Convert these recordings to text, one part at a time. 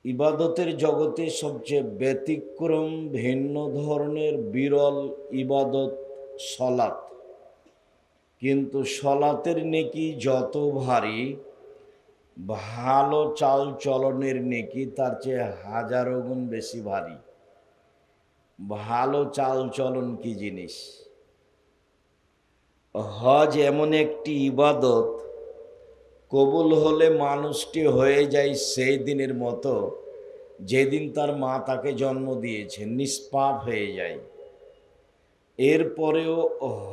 ইবাদতের জগতে সবচেয়ে ব্যতিক্রম ভিন্ন ধরনের বিরল ইবাদত সলাত। কিন্তু সলাতের নেকি যত ভারী, ভালো চাল চলনের নেকি তার চেয়ে হাজারো গুণ বেশি ভারী। ভালো চাল চলন কি জিনিস? হজ এমন একটি ইবাদত, কবুল হলে মানুষটি হয়ে যায় সেই দিনের মতো যেদিন তার মা তাকে জন্ম দিয়েছে, নিষ্পাপ হয়ে যায়। এরপরেও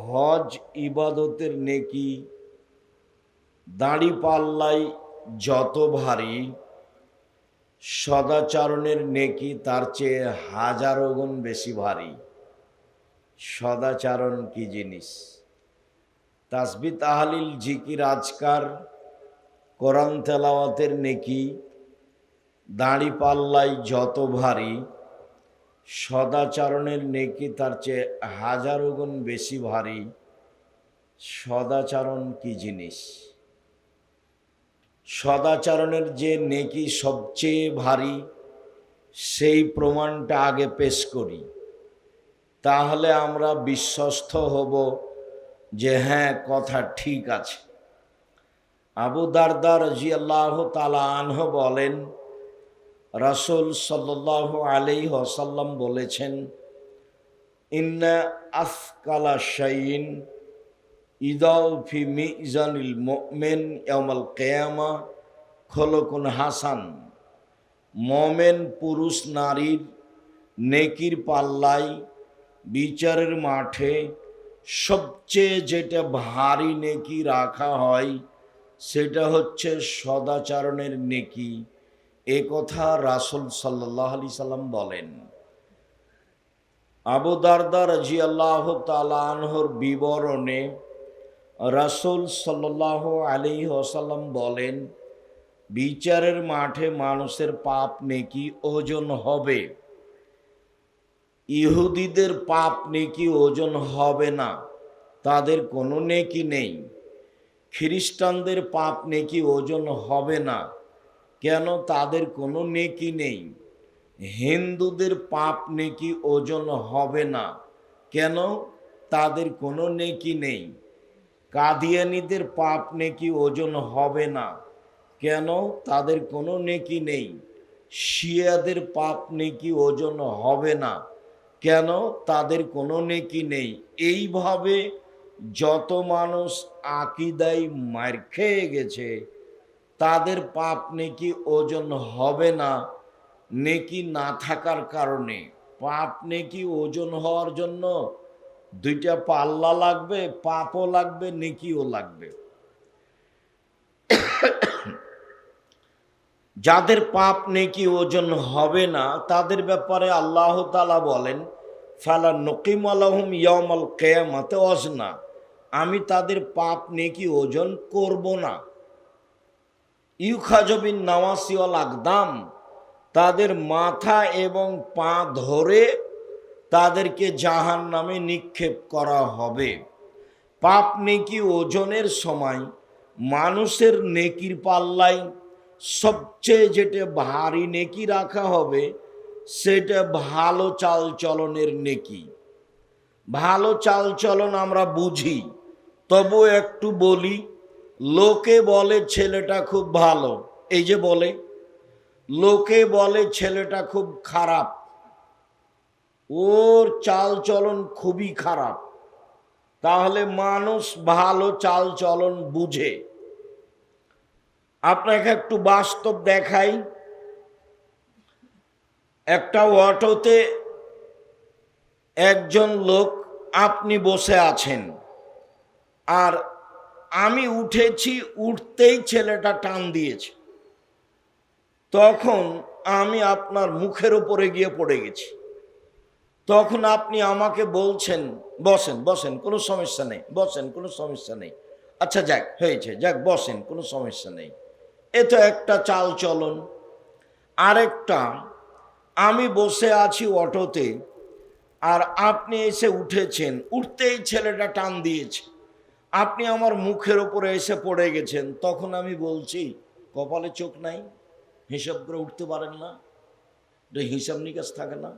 হজ ইবাদতের নেকি দাঁড়ি পাল্লাই যত ভারী, সদাচরণের নেকি তার চেয়ে হাজারো গুণ বেশি ভারী। সদাচরণ কি জিনিস? তাসবিহ তাহলিল জিকির আজকার কোরআন তেলাওয়াতের নেকি দাঁড়ি পাল্লাই যত ভারী, সদাচরণের নেকি তার চেয়ে হাজারো গুণ বেশি ভারী। সদাচরণ কি জিনিস? সদাচরণের যে নেকি সবচেয়ে ভারী, সেই প্রমাণটা আগে পেশ করি, তাহলে আমরা বিশ্বস্ত হব যে হ্যাঁ, কথা ঠিক আছে। আবু দারদা রাদিয়াল্লাহু তাআলা আনহু বলেন, রাসূল সাল্লাল্লাহু আলাইহি ওয়াসাল্লাম বলেছেন, ইন্না আফকালা শাইইন ইদাউ ফি মিজানিল মুমিন ইয়াউমাল কিয়ামা খলকুন হাসান। মোমেন পুরুষ নারীর নেকির পাল্লায় বিচারের মাঠে সবচেয়ে যেটা ভারী নেকি রাখা হয় সেটা হচ্ছে সদাচরণের নেকি। এ কথা রাসূল সাল্লাল্লাহু আলাইহি সাল্লাম বলেন। আবু দারদা রাদিয়াল্লাহু তাআলা আনহুর বিবরণে রাসূল সাল্লাল্লাহু আলাইহি ওয়াসাল্লাম বলেন, বিচারের মাঠে মানুষের পাপ নেকি ওজন হবে। ইহুদিদের পাপ নেকি ওজন হবে না, তাদের কোনো নেকি নেই। খ্রিস্টানদের পাপ নেকি ওজন হবে না, কেন? তাদের কোনো নেকি নেই। হিন্দুদের পাপ নেকি ওজন হবে না, কেন? তাদের কোনো নেকি নেই। কাদিয়ানীদের পাপ নেকি ওজন হবে না, কেন? তাদের কোনো নেকি নেই। শিয়াদের পাপ নেকি ওজন হবে না, কেন? তাদের কোনো নেকি নেই। এইভাবে যত মানুষ আকীদায় মার খেয়ে গেছে, তাদের পাপ নেকি ওজন হবে না, নেকি না থাকার কারণে। পাপ নেকি ওজন হওয়ার জন্য দুইটা পাল্লা লাগবে, পাপও লাগবে, নেকিও লাগবে। যাদের পাপ নেকি ওজন হবে না, তাদের ব্যাপারে আল্লাহ তাআলা বলেন, ফালা নকিম আলাহুম ইয়াউমাল কিয়ামাতি ওয়াজনা। আমি তাদের পাপ নেকি ওজন করব না। ইউখাযু বিন নাওয়াসি ওয়াল আকদাম, তাদের মাথা এবং পা ধরে তাদেরকে জাহান্নামে নিক্ষেপ করা হবে। পাপ নেকি ওজনের সময় মানুষের নেকির পাল্লায় সবচেয়ে যেটা ভারী নেকি রাখা হবে সেটা ভালো চাল চলনের নেকি। ভালো চাল চলন আমরা বুঝি, তবু একটু বলি। লোকে বলে ছেলেটা খুব ভালো, এই যে বলে, লোকে বলে ছেলেটা খুব খারাপ, ওর চাল চলন খুবই খারাপ। তাহলে মানুষ ভালো চাল চলন বুঝে। আপনাকে একটু বাস্তব দেখাই। একটা অটোতে একজন লোক, আপনি বসে আছেন, আর আমি উঠেছি, উঠতেই ছেলেটা টান দিয়েছে। তখন আমি আপনার মুখের উপরে গিয়ে পড়ে গেছি। তখন আপনি আমাকে বলছেন, বসেন বসেন, কোনো সমস্যা নেই, বসেন, কোনো সমস্যা নেই। আচ্ছা যাক, হয়েছে, যাক বসেন, কোনো সমস্যা নেই। এ তো একটা চাল চলন। আরেকটা, আমি বসে আছি অটোতে, আর আপনি এসে উঠেছেন, উঠতেই ছেলেটা টান দিয়েছে, আপনি আমার মুখের উপরে এসে পড়ে গেছেন। তখন আমি বলছি, কপালে চোখ নাই? হিসাব করে উঠতে পারেন না? এটা হিসাব নিকাশ থাকে না,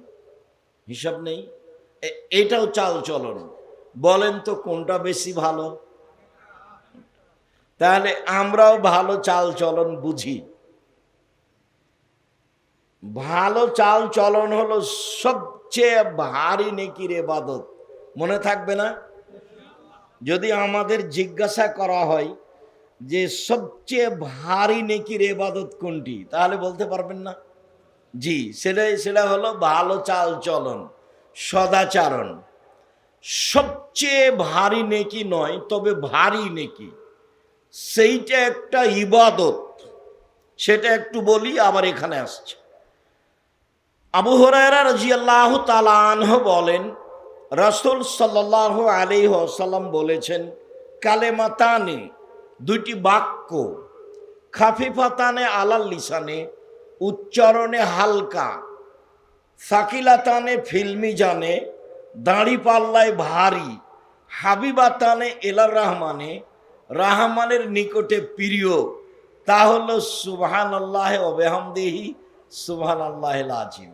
হিসাব নেই। এটাও চাল চলন। বলেন তো কোনটা বেশি ভালো? তাহলে আমরাও ভালো চাল চলন বুঝি। ভালো চাল চলন হলো সবচেয়ে ভারী নেকির ইবাদত। মনে থাকবে না? যদি আমাদের জিজ্ঞাসা করা হয় যে সবচেয়ে ভারী নেকির ইবাদত কোনটি, তাহলে বলতে পারবেন না? জি, সেটা হলো ভালো চাল চলন, সদাচারণ। সবচেয়ে ভারী নেকি নয়, তবে ভারী নেকি, সেইটা একটা ইবাদত। সেটা একটু বলি, আবার এখানে আসছে। আবু হুরায়রা রাদিয়াল্লাহু তাআলা আনহু বলেন, রাসূল সাল্লাল্লাহু আলাইহি ওয়াসাল্লাম বলেছেন, কালেমাতানি, দুইটি বাক্য, খাফিফাতানে আলাল লিসানে, উচ্চারণে হালকা, সাকিলাতানে ফিল মিজানে, দাড়ি পাল্লায় ভারী, হাবিবাতানে এলার রহমানে, রহমানের নিকটে প্রিয়, তা হলো সুবহানাল্লাহ ওয়া বিহামদিহি সুবহানাল্লাহিল আযীম।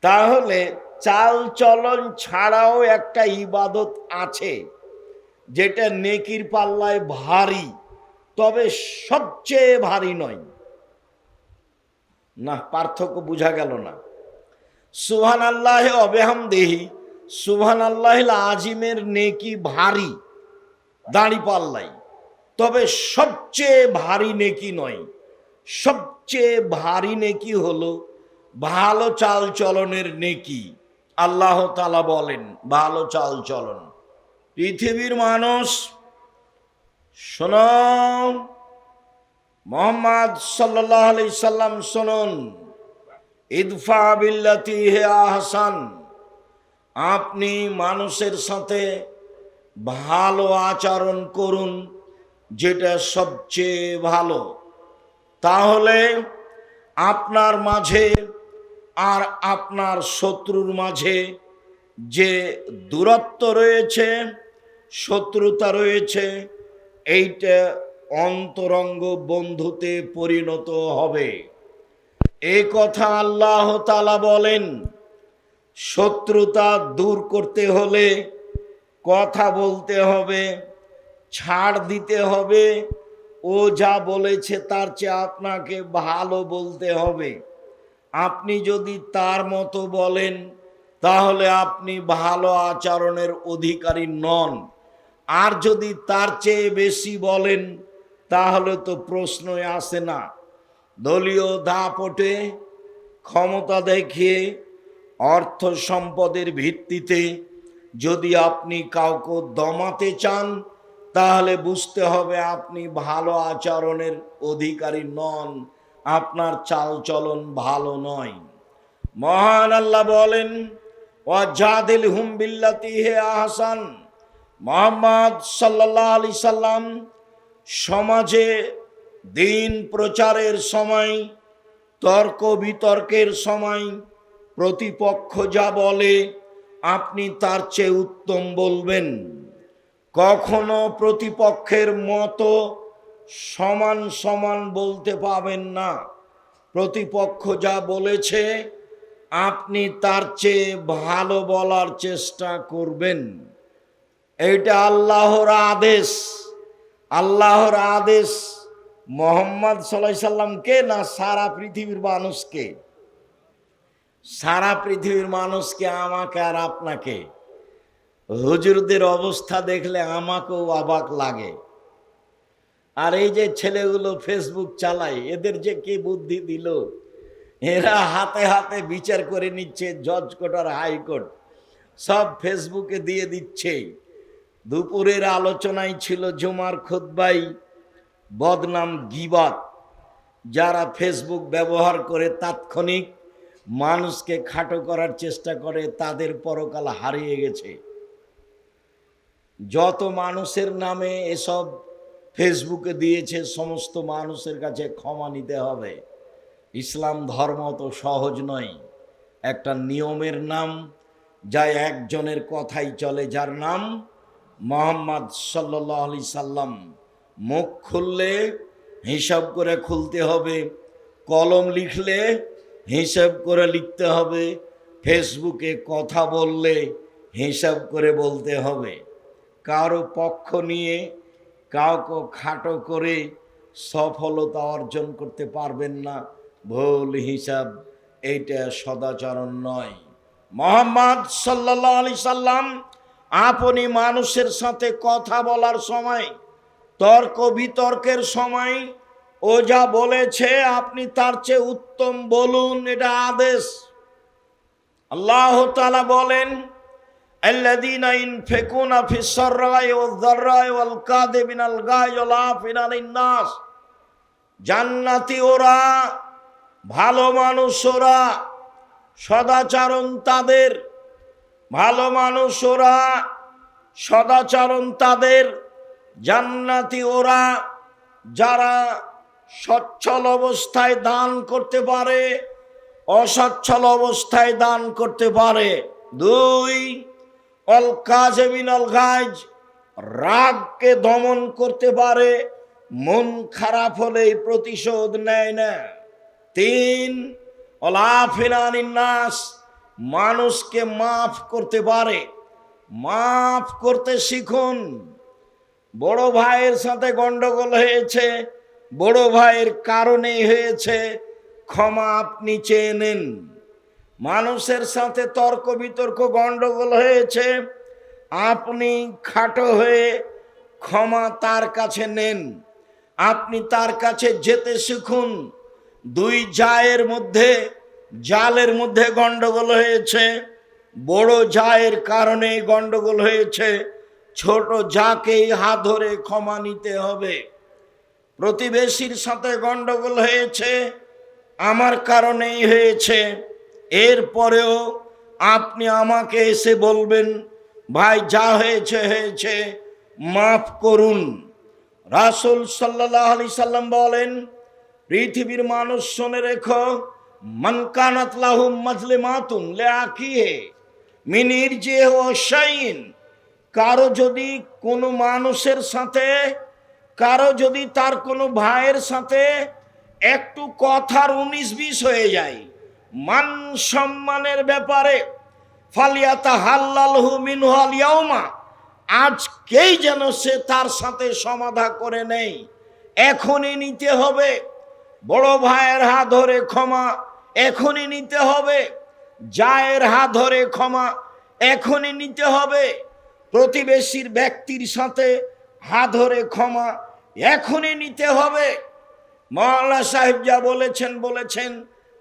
তাহলে চাল চলন ছাড়াও একটা ইবাদত আছে যেটা নেকির পাল্লায় ভারী, তবে সবচেয়ে ভারী নয়। না, পার্থক্য বোঝা গেল না? সুবহানাল্লাহি ওয়া বিহামদিহি সুবহানাল্লাহিল আযীমের নেকি ভারী দাড়ি পাল্লাই, তবে সবচেয়ে ভারী নেকি নয়। সবচেয়ে ভারী নেকি হলো ভালো চাল চলনের নেকি। আল্লাহ তাআলা বলেন ভালো চাল চলন। পৃথিবীর মানুষ শোনো, মুহাম্মদ সাল্লাল্লাহু আলাইহি সাল্লাম শুনুন, ইদফা বিল্লাতি হি আহসান, আপনি মানুষের সাথে ভালো আচরণ করুন, যেটা সবচেয়ে ভালো। তাহলে আপনার মাঝে আর আপনার শত্রুর মাঝে যে দূরত্ব রয়েছে, শত্রুতা রয়েছে, এইটা অন্তরঙ্গ বন্ধুতে পরিণত হবে। এই কথা আল্লাহ তাআলা বলেন। শত্রুতা দূর করতে হলে কথা বলতে হবে, ছাড় দিতে হবে, ও যা বলেছে তার চেয়ে আপনাকে ভালো বলতে হবে। আপনি যদি তার মতো বলেন তাহলে আপনি ভালো আচরণের অধিকারী নন, আর যদি তার চেয়ে বেশি বলেন তাহলে তো প্রশ্নই আসে না। দলীয় দাপটে, ক্ষমতা দেখিয়ে, অর্থ সম্পদের ভিত্তিতে যদি আপনি কাউকে দমাতে চান তাহলে বুঝতে হবে আপনি ভালো আচরণের অধিকারী নন, আপনার চাল চলন ভালো নয়। মহান আল্লাহ বলেন, ওয়াজাদিলহুম বিল্লাতি হি আহসান। মুহাম্মদ সাল্লাল্লাহু আলাইহি সাল্লাম সমাজে দিন প্রচারের সময়, তর্ক বিতর্কের সময় প্রতিপক্ষ যা বলে আপনি তার চেয়ে উত্তম বলবেন। কখনো প্রতিপক্ষের মতো সমান সমান বলতে পাবেন না। প্রতিপক্ষ যা বলেছে আপনি তার চেয়ে ভালো বলার চেষ্টা করবেন। এইটা আল্লাহর আদেশ। আল্লাহর আদেশ মুহাম্মদ সাল্লাল্লাহু আলাইহি সাল্লামকে না সারা পৃথিবীর মানুষকে? সারা পৃথিবীর মানুষকে, আমাকে আর আপনাকে। হুজুরদের অবস্থা দেখলে আমাকেও অবাক লাগে। আর এই যে ছেলেগুলো ফেসবুক চালায়, এদের যে কি বুদ্ধি দিল, এরা হাতে হাতে বিচার করে নিচ্ছে, জজ কোর্ট আর হাইকোর্ট সব ফেসবুকে দিয়ে দিচ্ছে। দুপুরের আলোচনায় ছিল জুমার খুতবাই বদনাম গীবত। যারা ফেসবুক ব্যবহার করে তাৎক্ষণিক মানুষকে খাটো করার চেষ্টা করে তাদের পরকাল হারিয়ে গেছে। যত মানুষের নামে এসব ফেসবুকে দিয়েছে সমস্ত মানুষের কাছে ক্ষমা নিতে হবে। ইসলাম ধর্ম তো সহজ নয়। একটা নিয়মের নাম, যা একজনের কথাই চলে, যার নাম মুহাম্মদ সাল্লাল্লাহু আলাইহি সাল্লাম। মুখ খুললে হিসাব করে খুলতে হবে, কলম লিখলে হিসাব করে লিখতে হবে, ফেসবুকে কথা বললে হিসাব করে বলতে হবে। কারো পক্ষ নিয়ে কাউকে খাটো করে সফলতা অর্জন করতে পারবেন না। ভুল হিসাব, এইটা সদাচরণ নয়। মুহাম্মদ সাল্লাল্লাহু আলাইহি সাল্লাম আপনি মানুষের সাথে কথা বলার সময়, তর্ক বিতর্কের সময় ও যা বলেছে আপনি তার চেয়ে উত্তম বলুন, এটা আদেশ। আল্লাহ তাআলা বলেন, আল্লাযীনা ইনফিকুনা ফিস সাররাই ওয়াজ যাররাই ওয়াল কাযিমিনাল গায়জ ওয়াল আফিনা আনিন নাস। জান্নাতি ওরা, ভালো মানুষ ওরা, সদাচরণ তাদের, ভালো মানুষ ওরা, সদাচরণ তাদের, জান্নাতি ওরা, যারা সচ্ছল অবস্থায় দান করতে পারে, অসচ্ছল অবস্থায় দান করতে পারে। 2, অল কাযিমিনাল গায়জ, রাগকে দমন করতে পারে, মন খারাপ হলেই প্রতিশোধ নেয় না। 3, অল আফিনা আনিন নাস, মানুষকে মাফ করতে পারে। মাফ করতে শিখুন। বড় ভাইয়ের সাথে গন্ডগোল হয়েছে, বড় ভাইয়ের কারণেই হয়েছে, ক্ষমা আপনি চেয়ে নেন। মানুষের সাথে তর্ক বিতর্ক গন্ডগোল হয়েছে, আপনি খাটো হয়ে ক্ষমা তার কাছে নেন। আপনি তার কাছে যেতে শিখুন। 2 জায়ের মধ্যে, জালের মধ্যে গন্ডগোল হয়েছে, বড় জায়ের কারণে গন্ডগোল হয়েছে, ছোট জাকেই হাত ধরে ক্ষমা নিতে হবে। প্রতিবেশীর সাথে গন্ডগোল হয়েছে, আমার কারণেই হয়েছে, এরপরেও আপনি আমাকে এসে বলবেন, ভাই যা হয়েছে হয়েছে, মাফ করুন। রাসূল সাল্লাল্লাহু আলাইহি সাল্লাম বলেন, পৃথিবীর মানুষ শুনে রেখো, মান কানাত লাহু মাজলিমাতুন লিআখিহি মিন ইরজিহি ওয়া শাইইন। কারো যদি কোনো মানুষের সাথে, কারো যদি তার কোনো ভাইয়ের সাথে একটু কথার 19-20 হয়ে যায়, মান সম্মানের ব্যাপারে, ফালিয়াতাহাল্লালহু মিনহু আল ইয়াউমা, আজকেই যেন সে তার সাথে সমাধা করে নেয়, এখনই নিতে হবে। বড় ভাইয়ের হাত ধরে ক্ষমা এখনই নিতে হবে, জায়ের হাত ধরে ক্ষমা এখনই নিতে হবে, প্রতিবেশীর ব্যক্তির সাথে হাত ধরে ক্ষমা এখনই নিতে হবে। মাওলানা সাহেব যা বলেছেন,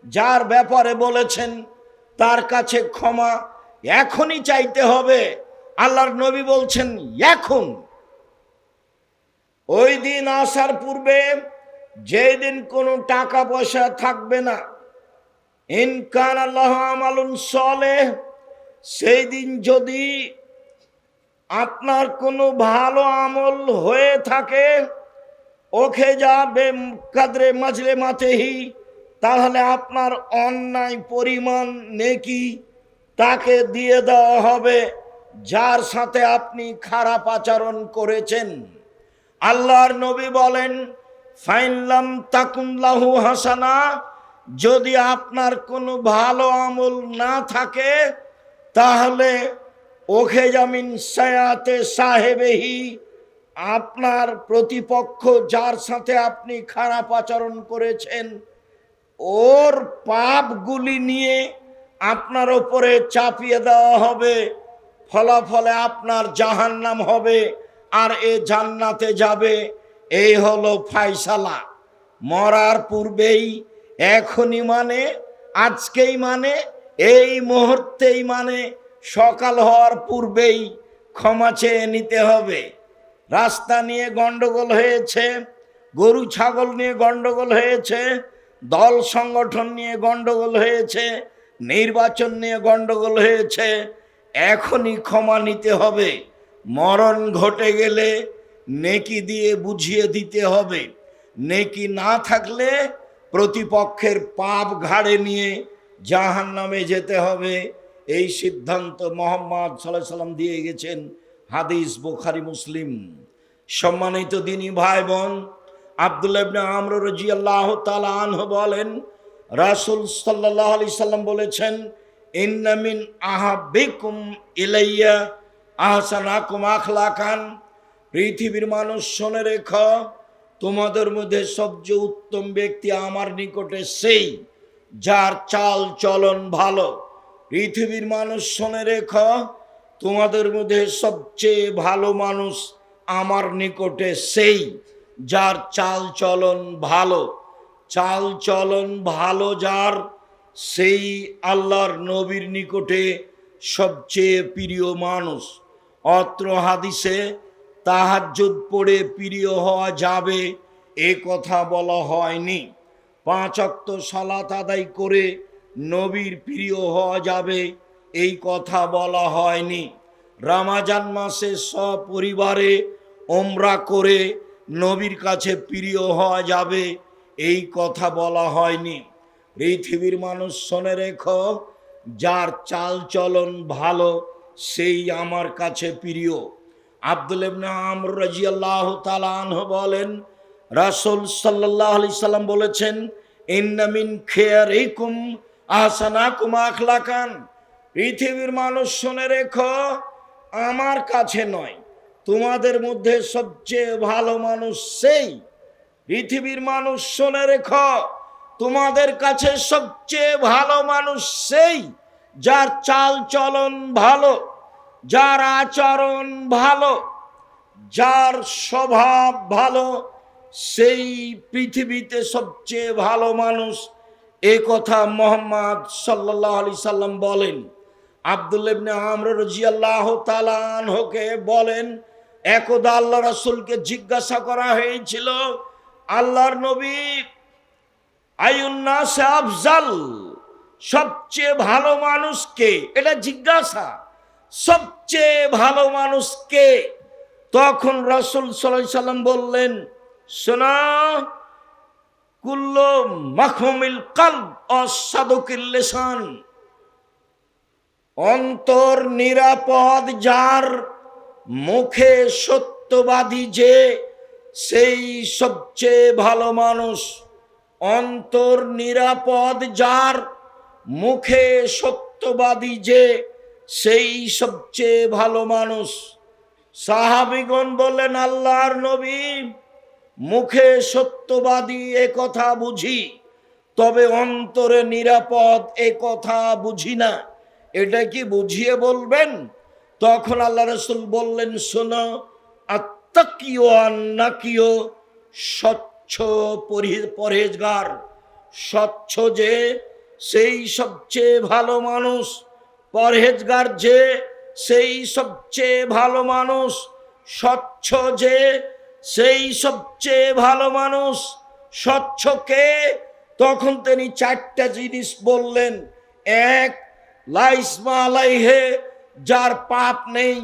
যার ব্যাপারে বলেছেন তার কাছে ক্ষমা এখনই চাইতে হবে। আল্লাহর নবী বলছেন এখন। ওই দিন আসার পূর্বে, যেই দিন কোনো টাকা পয়সা থাকবে না, ইন কানা লাহু আমালুন সালেহ, সেই দিন যদি আপনার কোনো ভালো আমল হয়ে থাকে, ওখে যাবে কাদরে মাজলে মাতেহি, তাহলে আপনার অন্যায় পরিমাণ নেকি তাকে দিয়ে দেওয়া হবে, যার সাথে আপনি খারাপ আচরণ করেছেন। আল্লাহর নবী বলেন, ফাইনলাম তাকুন লাহু হাসানা, যদি আপনার কোনো ভালো আমল না থাকে, তাহলে ওখে জামিন সায়াতে সাহেবেহি, আপনার প্রতিপক্ষ যার সাথে আপনি খারাপ আচরণ করেছেন, ওর পাপগুলি নিয়ে আপনার ওপরে চাপিয়ে দেওয়া হবে, ফলাফলে আপনার জাহান্নাম হবে আর এ জান্নাতে যাবে। এই হলো ফায়সালা। মরার পূর্বেই, এখনই মানে, আজকেই মানে, এই মুহূর্তেই মানে, সকাল হওয়ার পূর্বেই ক্ষমা চেয়ে নিতে হবে। রাস্তা নিয়ে গন্ডগোল হয়েছে, গরু ছাগল নিয়ে গন্ডগোল হয়েছে, দল সংগঠন নিয়ে গন্ডগোল হয়েছে, নির্বাচন নিয়ে গন্ডগোল হয়েছে, এখনই ক্ষমা নিতে হবে। মরণ ঘটে গেলে নেকি দিয়ে বুঝিয়ে দিতে হবে। নেকি না থাকলে প্রতিপক্ষের পাপ ঘাড়ে নিয়ে জাহান্নামে যেতে হবে। এই সিদ্ধান্ত মুহাম্মদ সাল্লাল্লাহু আলাইহি সাল্লাম দিয়ে গেছেন। হাদিস বুখারী মুসলিম। সম্মানিত দিনী ভাই বোন, আব্দুল্লাহ ইবনে আমর রাদিয়াল্লাহু তাআলা আনহু বলেন, রাসূল সাল্লাল্লাহু আলাইহি সাল্লাম বলেছেন, ইন্না মিন আহাব্বিকুম ইলাইয়া আহসানাকুম আখলাকান। পৃথিবীর মানুষ শুনে রেখো, তোমাদের মধ্যে সবচেয়ে উত্তম ব্যক্তি আমার নিকটে সেই যার চাল চলন ভালো। পৃথিবীর মানুষ শুনে রেখো, তোমাদের মধ্যে সবচেয়ে ভালো মানুষ আমার নিকটে সেই যার চাল চলন ভালো। চাল চলন ভালো যার, সেই আল্লাহর নবীর নিকটে সবচেয়ে প্রিয় মানুষ। অত্র হাদিসে তাহাজ্জুদ পড়ে প্রিয় হওয়া যাবে এ কথা বলা হয়নি। 5 ওয়াক্ত সালাত আদায় করে নবীর প্রিয় হওয়া যাবে এই কথা বলা হয়নি। রমজান মাসে সপরিবারে ওমরা করে নবীর কাছে প্রিয় হওয়া যাবে এই কথা বলা হয়নি। পৃথিবীর মানুষ শুনে রেখো, যার চাল চলন ভালো সেই আমার কাছে প্রিয়। আব্দুল্লাহ ইবনে আমর রাদিয়াল্লাহু তাআলা আনহু বলেন, রাসূল সাল্লাল্লাহু আলাইহি সাল্লাম বলেছেন, ইন্না মিন খিয়ারিকুম আহসানাকুম আখলাকান। পৃথিবীর মানুষ শুনে রেখো, আমার কাছে নয়, তোমাদের মধ্যে সবচেয়ে ভালো মানুষ সেই। পৃথিবীর মানুষ শুনে রেখো, তোমাদের কাছে সবচেয়ে ভালো মানুষ সেই যার চাল চলন ভালো, যার আচরণ ভালো, যার স্বভাব ভালো, সেই পৃথিবীতে সবচেয়ে ভালো মানুষ। এ কথা মুহাম্মদ সাল্লাল্লাহু আলাইহি সাল্লাম বলেন। আব্দুল্লাহ ইবনে আমর রাদিয়াল্লাহু তাআলা আনহুকে বলেন, একদা আল্লাহ রাসূলকে জিজ্ঞাসা করা হয়েছিল, আল্লাহর নবী, আইয়ুন নাস আফজাল, সবচেয়ে ভালো মানুষ কে? এটা জিজ্ঞাসা, সবচেয়ে ভালো মানুষ কে? তখন রাসূল সাল্লাল্লাহু আলাইহি সাল্লাম বললেন, শোনো, কুল্লু মাখমুমিল কলব অসাদুকিল লিসান, অন্তর নিরাপদ যার, মুখে সত্যবাদী যে, সেই সবচেয়ে ভালো মানুষ। অন্তর নিরাপদ যার, মুখে সত্যবাদী যে, সেই সবচেয়ে ভালো মানুষ। সাহাবীগণ বললেন, আল্লাহর নবী, মুখে সত্যবাদী এ কথা বুঝি, তবে অন্তরে নিরাপদ এ কথা বুঝি না, এটা কি বুঝিয়ে বলবেন? তখন আল্লাহ রাসূল বললেন, শোনো, আত্তাকিও আন্নাকিও, স্বচ্ছ পরহেজগার, স্বচ্ছ যে সেই সবচেয়ে ভালো মানুষ, পরহেজগার যে সেই সবচেয়ে ভালো মানুষ, স্বচ্ছ যে সেই সবচেয়ে ভালো মানুষ। স্বচ্ছকে তখন তিনি 4টা জিনিস বললেন। এক, লাইসমা আলাইহে, যার পাপ নেই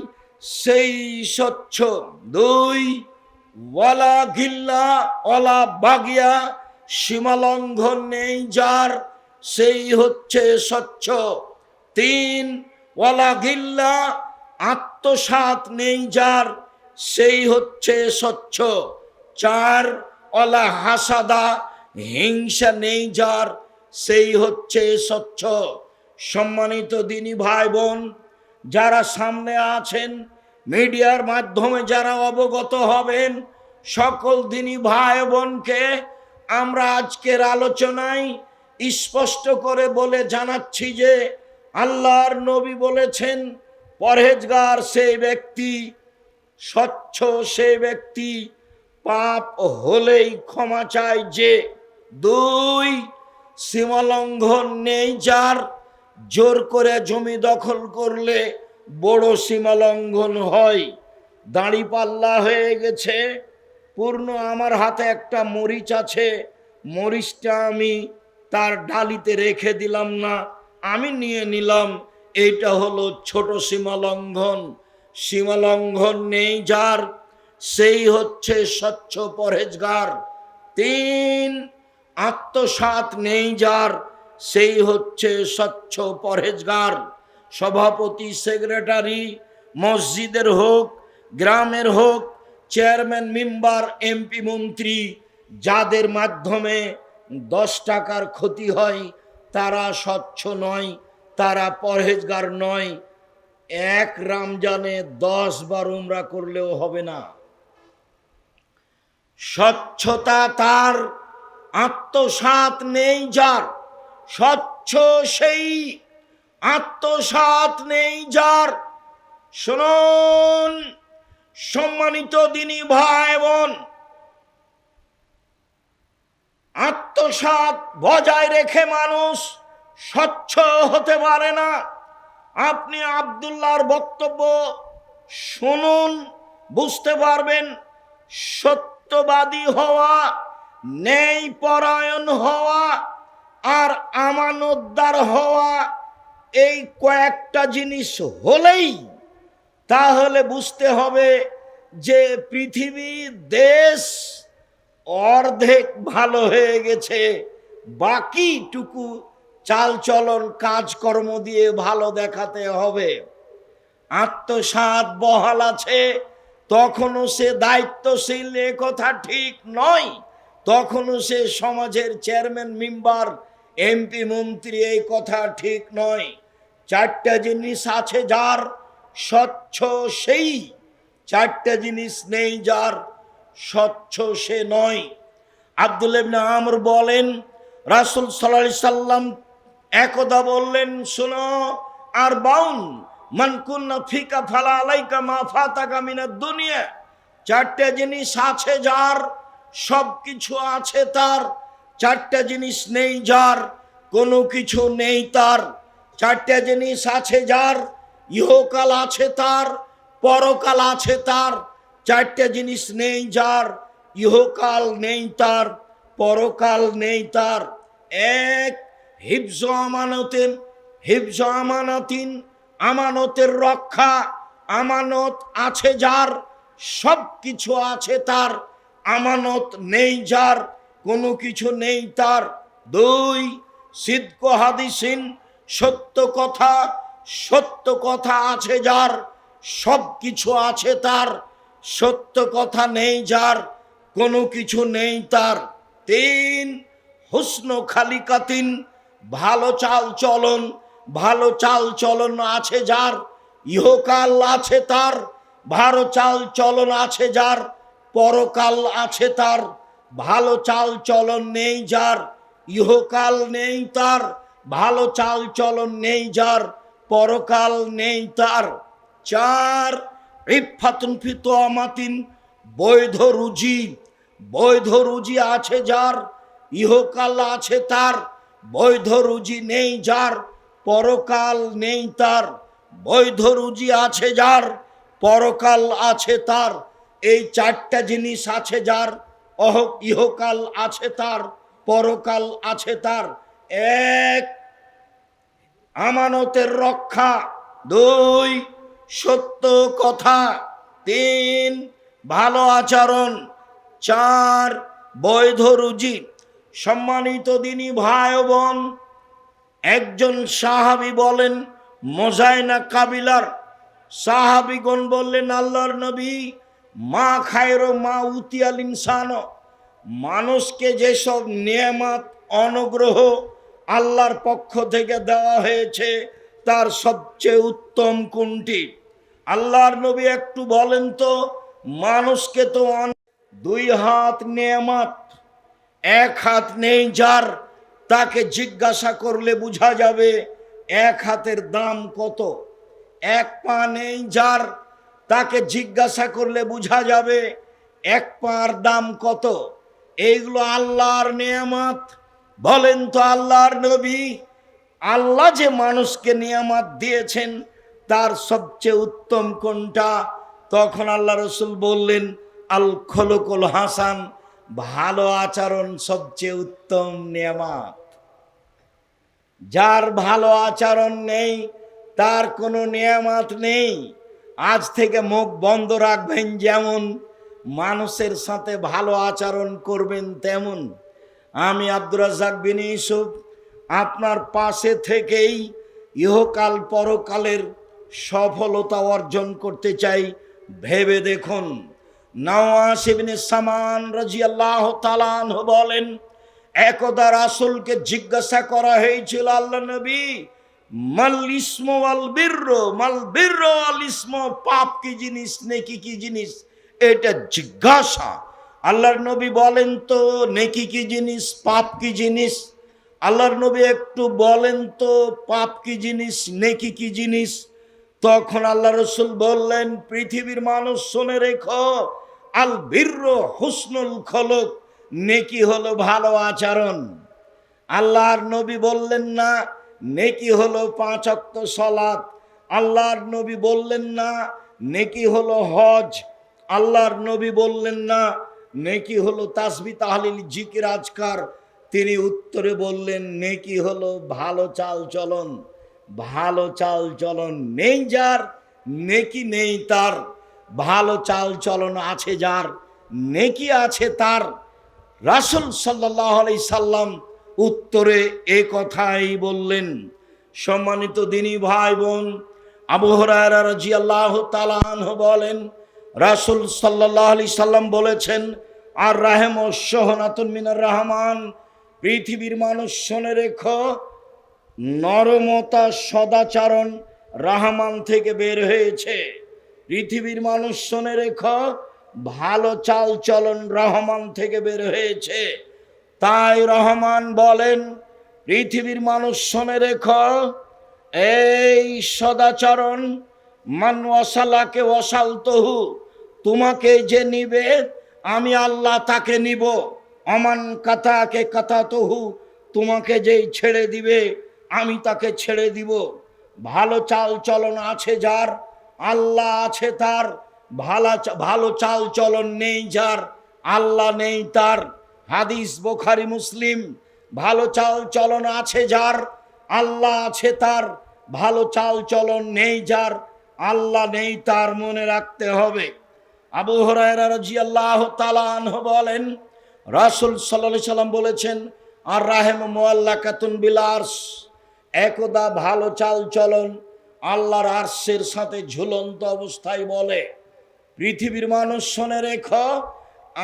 সেই স্বচ্ছ। 2, ওয়ালা গিল্লা ওয়ালা বাগিয়া, সীমালঙ্ঘন নেই যার, সেই হচ্ছে স্বচ্ছ। 3, ওয়ালা গিল্লা, আত্মসাৎ নেই যার, সেই হচ্ছে স্বচ্ছ। 4, ওয়ালা হাসাদা, হিংসা নেই যার, সেই হচ্ছে স্বচ্ছ। সম্মানিত দিনী ভাই বোন, যারা সামনে আছেন, মিডিয়ার মাধ্যমে যারা অবগত হবেন, সকল দিনী ভাই বোনকে আমরা আজকের আলোচনায় স্পষ্ট করে বলে জানাচ্ছি যে আল্লাহর নবী বলেছেন, পরহেজগার সেই ব্যক্তি, স্বচ্ছ সেই ব্যক্তি, পাপ হলেই ক্ষমা চায় যে। 2, সীমালঙ্ঘন নেই যার, জোর করে জমি দখল করলে বড় সীমালঙ্ঘন হয়। দাঁড়িপাল্লা হয়ে গেছে পূর্ণ, আমার হাতে একটা মরিচ আছে, মরিচটা আমি তার ডালিতে রেখে দিলাম না, আমি নিয়ে নিলাম, এইটা হলো ছোট সীমালঙ্ঘন। সীমালঙ্ঘন নেই যার, সেই হচ্ছে স্বচ্ছ পরহেজগার। 3, আত্মসাৎ নেই যার, সেই হচ্ছে স্বচ্ছ পরহেজগার। সভাপতি, সেক্রেটারি, মসজিদের হোক, গ্রামের হোক, চেয়ারম্যান, মেম্বার, এমপি, মন্ত্রী, যাদের মাধ্যমে 10 টাকার ক্ষতি হয় তারা স্বচ্ছ নয়, তারা পরহেজগার নয়। এক রমজানে 10 বার উমরা করলেও হবে না। স্বচ্ছতা তার, আত্মসাৎ নেই যার। স্বচ্ছ সেই, আত্মসাৎ নেই যার। শুনুন সম্মানিত দিনী ভাই বোন, আত্মসাৎ বজায় রেখে মানুষ স্বচ্ছ হতে পারে না। আপনি আব্দুল্লাহর বক্তব্য শুনুন, বুঝতে পারবেন। সত্যবাদী হওয়া, ন্যায় পরায়ণ হওয়া আর আমানতদার হওয়া, এই কয়েকটা জিনিস হলেই তাহলে বুঝতে হবে যে পৃথিবীর দেশ অর্ধেক ভালো হয়ে গেছে, বাকিটুকু চালচলন কাজকর্ম দিয়ে ভালো দেখাতে হবে। আত্মসাৎ বহাল আছে, তখনও সে দায়িত্বশীল, এ কথা ঠিক নয়। তখনও সে সমাজের চেয়ারম্যান, মেম্বার, এমপি, মন্ত্রী, এই কথা ঠিক নয়। 4টা জিনিস আছে যার, স্বচ্ছ সেই। 4টা জিনিস নেই যার, স্বচ্ছ সে নয়। আব্দুল্লাহ ইবনে আমর বলেন, রাসূল সাল্লাল্লাহু আলাইহি সাল্লাম একদা বললেন, শোনো, আর বাউন মান কুন্না ফিকা ফালা আলাইকা মা ফাতাকা মিনাদ দুনিয়া। 4টা জিনিস আছে যার, সব কিছু আছে তার। 4টা জিনিস নেই যার, কোনো কিছু নেই তার। 4টা জিনিস আছে যার, ইহকাল আছে তার, পরকাল আছে তার। 4টা জিনিস নেই যার, ইহকাল নেই তার, পরকাল নেই তার। এক, হিফজ আমানতিন, হিফজ আমানাতিন, আমানতের রক্ষা। আমানত আছে যার, সব কিছু আছে তার। আমানত নেই যার, কোনো কিছু নেই তার। 2, সিদক হাদিসিন, সত্য কথা। সত্য কথা আছে যার, সব কিছু আছে তার। সত্য কথা নেই যার, কোনো কিছু নেই তার। 3, হুসন খালিকাতিন, ভালো চাল চলন। ভালো চাল চলন আছে যার, ইহকাল আছে তার। ভালো চাল চলন আছে যার, পরকাল আছে তার। ভালো চাল চলন নেই যার, ইহকাল নেই তার। ভালো চাল চলন নেই যার, পরকাল নেই তার। 4, ইফাতুন ফি তুআমাতিন, বৈধ রুজি। বৈধ রুজি আছে যার, ইহকাল আছে তার। বৈধ রুজি নেই যার, পরকাল নেই তার। বৈধ রুজি আছে যার, পরকাল আছে তার। এই 4টা জিনিস আছে যার, ইহকাল আছে তার, পরকাল আছে তার। 1, আমানতের রক্ষা। 2, সত্য কথা। 3, ভালো আচরণ। 4, বৈধ রুজি। সম্মানিত দিনী ভাই ও বোন, একজন সাহাবী বলেন, মোজাইনা কাবিলার সাহাবীগণ বললেন, আল্লাহর নবী, মা খায়রো মা উতিয়াল ইনসান, মানুষকে যেসব নেয়ামত অনুগ্রহ আল্লাহর পক্ষ থেকে দেওয়া হয়েছে তার সবচেয়ে উত্তম কোনটি? আল্লাহর নবী একটু বলেন তো। মানুষকে তো 2 হাত নেয়ামত, 1 হাত নেই যার, তাকে জিজ্ঞাসা করলে বোঝা যাবে 1 হাতের দাম কত। 1 পা নেই যার, তাকে জিজ্ঞাসা করলে বোঝা যাবে 1 পার দাম কত। এইগুলো আল্লাহর নেয়ামত। বলেন তো আল্লাহর নবী, আল্লাহ যে মানুষকে নিয়ামত দিয়েছেন তার সবচেয়ে উত্তম কোনটা? তখন আল্লাহ রসুল বললেন, আল খলুকুল হাসান, ভালো আচরণ সবচেয়ে উত্তম নিয়ামত। যার ভালো আচরণ নেই তার কোনো নিয়ামত নেই। আজ থেকে মুখ বন্ধ রাখবেন, যেমন মানুষের সাথে ভালো আচরণ করবেন তেমন। আমি আব্দুর রাজ্জাক বিন ইউসুফ আপনার পাশে থেকেই ইহকাল পরকালের সফলতা অর্জন করতে চাই। ভেবে দেখুন, নাওয়াস ইবনে সামান রাদিয়াল্লাহু তাআলা আনহু বলেন, একদা রাসূলকে জিজ্ঞাসা করা হয়েছিল, আল্লাহ নবী, মাল ইসমু ওয়াল বিররু, মাল বিররু ওয়াল ইসমু, পাপ কি জিনিস, নেকি কি জিনিস, এটা জিজ্ঞাসা। আল্লাহর নবী বলেন তো নেকি কি জিনিস, পাপ কি জিনিস? আল্লাহর নবী একটু বলেন তো পাপ কি জিনিস, নেকি কি জিনিস? তখন আল্লাহ রসুল বললেন, পৃথিবীর মানুষ শুনে রেখো, আল বিররু হুসনুল খুলুক, নেকি হলো ভালো আচরণ। আল্লাহর নবী বললেন না নেকি হলো 5 ওয়াক্ত সালাত। আল্লাহর নবী বললেন না নেকি হলো হজ। আল্লাহর নবী বললেন না নেকি হলো তাসবিহ তাহলিল জিকির আজকার। তিনি উত্তরে বললেন নেকি হলো ভালো চাল চলন। ভালো চাল চলন নেই যার, নেকি নেই তার। ভালো চাল চলন আছে যার, নেকি আছে তার। রাসূল সাল্লাল্লাহু আলাইহি সাল্লাম উত্তরে এ কথাই বললেন। সম্মানিত দিনী ভাই বোন, আবু হুরায়রা রাদিয়াল্লাহু তাআলা আনহু বলেন, রাসূল সাল্লাল্লাহু আলাইহি সাল্লাম বলেছেন, আর রাহমু শাহনাতুন মিনার রহমান, পৃথিবীর মানুষ শুনে রেখো, নরমতা সদাচরণ রহমান থেকে বের হয়েছে। পৃথিবীর মানুষ শুনে রেখো, ভালো চাল চলন রহমান থেকে বের হয়েছে। তাই রহমান বলেন, পৃথিবীর মানুষ শুনে রেখো, এই সদাচরণ, মান ওয়াসালাকে ওয়াসালতহু, তোমাকে যে নিবে আমি আল্লাহ তাকে নিব। অমান কাতাকে কাতাতহু, তোমাকে যেই ছেড়ে দিবে আমি তাকে ছেড়ে দিব। ভালো চাল চলন আছে যার, আল্লাহ আছে তার। ভালো চাল চলন নেই যার, আল্লাহ নেই তার। হাদিস বুখারী মুসলিম। ভালো চাল চলন আছে যার, আল্লাহ আছে তার। ভালো চাল চলন নেই যার, আল্লাহ নেই তার। মনে রাখতে হবে। আবু হুরায়রা রাদিয়াল্লাহু তাআলা আনহু বলেন, রাসূল সাল্লাল্লাহু আলাইহি সাল্লাম বলেছেন, আর রাহমু মুআল্লাকাতুন বিল আরশ, একদা ভালো চাল চলন আল্লাহর আরশের সাথে ঝুলন্ত অবস্থায় বলে, পৃথিবীর মানুষ শুনে রেখো,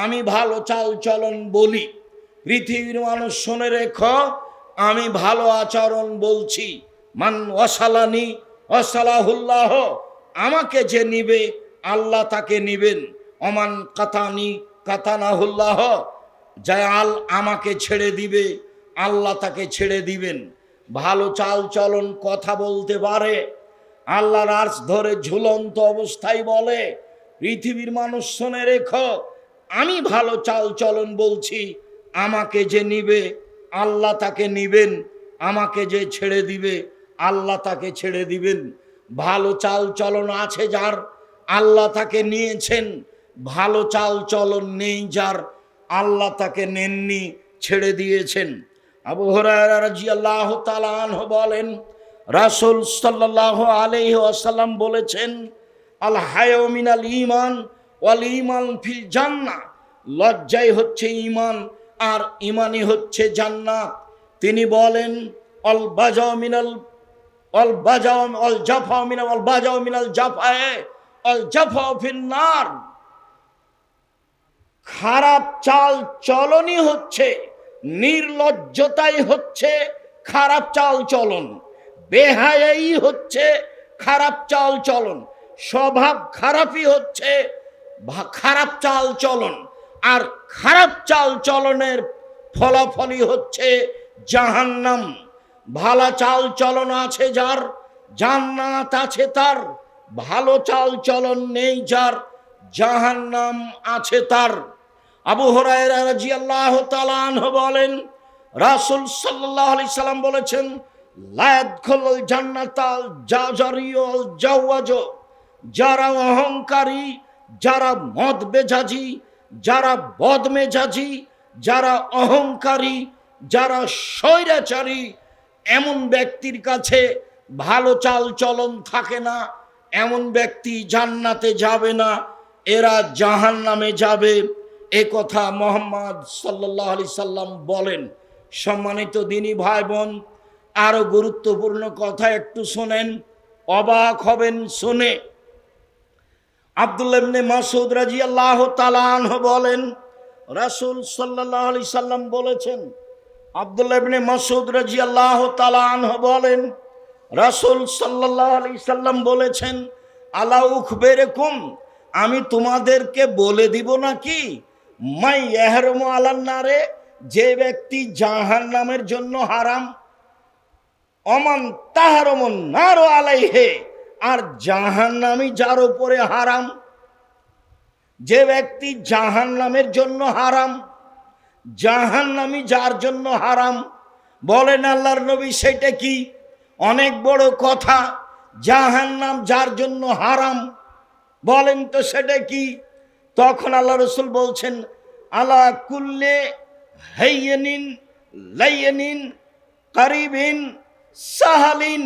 আমি ভালো চাল চলন বলি। পৃথিবীর মানুষ শুনে রেখো, আমি ভালো আচরণ বলছি। মান ওয়াসালানি ওয়াসালাহুল্লাহ, আমাকে যে নিবে আল্লাহ তাকে নিবেন। অমান কাতানি কাতানাহুল্লাহ, যাল আমাকে ছেড়ে দিবে আল্লাহ তাকে ছেড়ে দিবেন। ভালো চাল চলন কথা বলতে পারে, আল্লাহর আরশ ধরে ঝুলন্ত অবস্থায় বলে, পৃথিবীর মানুষ শুনে রেখো, আমি ভালো চাল চলন বলছি। আমাকে যে নিবে আল্লাহ তাকে নিবেন, আমাকে যে ছেড়ে দিবে আল্লাহ তাকে ছেড়ে দিবেন। ভালো চাল চলন আছে যার, আল্লাহ তাকে নিয়েছেন। ভালো চাল চলন নেই যার, আল্লাহ তাকে নেননি, ছেড়ে দিয়েছেন। আবু হুরায়রা রাদিয়াল্লাহু তাআলা আনহু বলেন, রাসূল সাল্লাল্লাহু আলাইহি ওয়াসাল্লাম বলেছেন, আল হায়াউ মিনাল ঈমান ওয়াল ঈমান ফিল জান্নাহ, লজ্জাই হচ্ছে ঈমান আর ঈমানই হচ্ছে জান্নাত। তিনি বলেন, আল বাজাউ মিনাল আল বাজাউ আল জাফা মিনাল আল বাজাউ মিনাল জাফা আল জাফা ফিন নার, খারাপ চাল চলনই হচ্ছে, নির্লজ্জতাই হচ্ছে খারাপ চাল চলন, বেহায়াই হচ্ছে খারাপ চাল চলন, স্বভাব খারাপই হচ্ছে খারাপ চাল চলন। আর খারাপ চাল চলনের ফলাফলই হচ্ছে জাহান্নাম। ভালো চাল চলন আছে যার, জান্নাত আছে তার। ভালো চাল চলন নেই যার, জাহান্নাম আছে তার। আবু হুরায়রা রাদিয়াল্লাহু তাআলা আনহু বলেন, রাসূল সাল্লাল্লাহু আলাইহি সাল্লাম বলেছেন, লা ইয়াদখুলুল জান্নাতাল জাজারিউল জাওয়াজ, যারা অহংকারী, যারা মদ মেজাজি, যারা বদমেজাজি, যারা অহংকারী, যারা স্বৈরাচারী, এমন ব্যক্তির কাছে ভালো চাল চলন থাকে না, এমন ব্যক্তি জান্নাতে যাবে না, এরা জাহান্নামে যাবে। এ কথা মুহাম্মদ সাল্লাল্লাহু আলাইহি সাল্লাম বলেন। সম্মানিত দিনী ভাই বোন, আরো গুরুত্বপূর্ণ কথা একটু শোনেন, অবাক হবেন শুনে। আব্দুল্লাহ ইবনে মাসউদ রাদিয়াল্লাহু তাআলা আনহু বলেন, রাসূল সাল্লাল্লাহু আলাইহি সাল্লাম বলেছেন, আব্দুল্লাহ ইবনে মাসউদ রাদিয়াল্লাহু তাআলা আনহু বলেন, রাসূল সাল্লাল্লাহু আলাইহি সাল্লাম বলেছেন, আলা উখবিরকুম, আমি তোমাদেরকে বলে দিব নাকি, মাই ইয়াহরুমু আলান নারে, যে ব্যক্তি জাহান্নামের জন্য হারাম, অমান তাহরুমুন নার আলাইহি, আর জাহান্নামী যার উপরে হারাম। যে ব্যক্তি জাহান্নামের জন্য হারাম, জাহান্নামী যার জন্য হারাম। বলেন আল্লাহর নবী সেটা কি? অনেক বড় কথা। জাহান্নাম যার জন্য হারাম, বলেন তো সেটা কি? তখন আল্লাহ রাসূল বলছেন, আলা কুল্লে হাইয়িন লাইয়িন কারিবিন সাহালিন,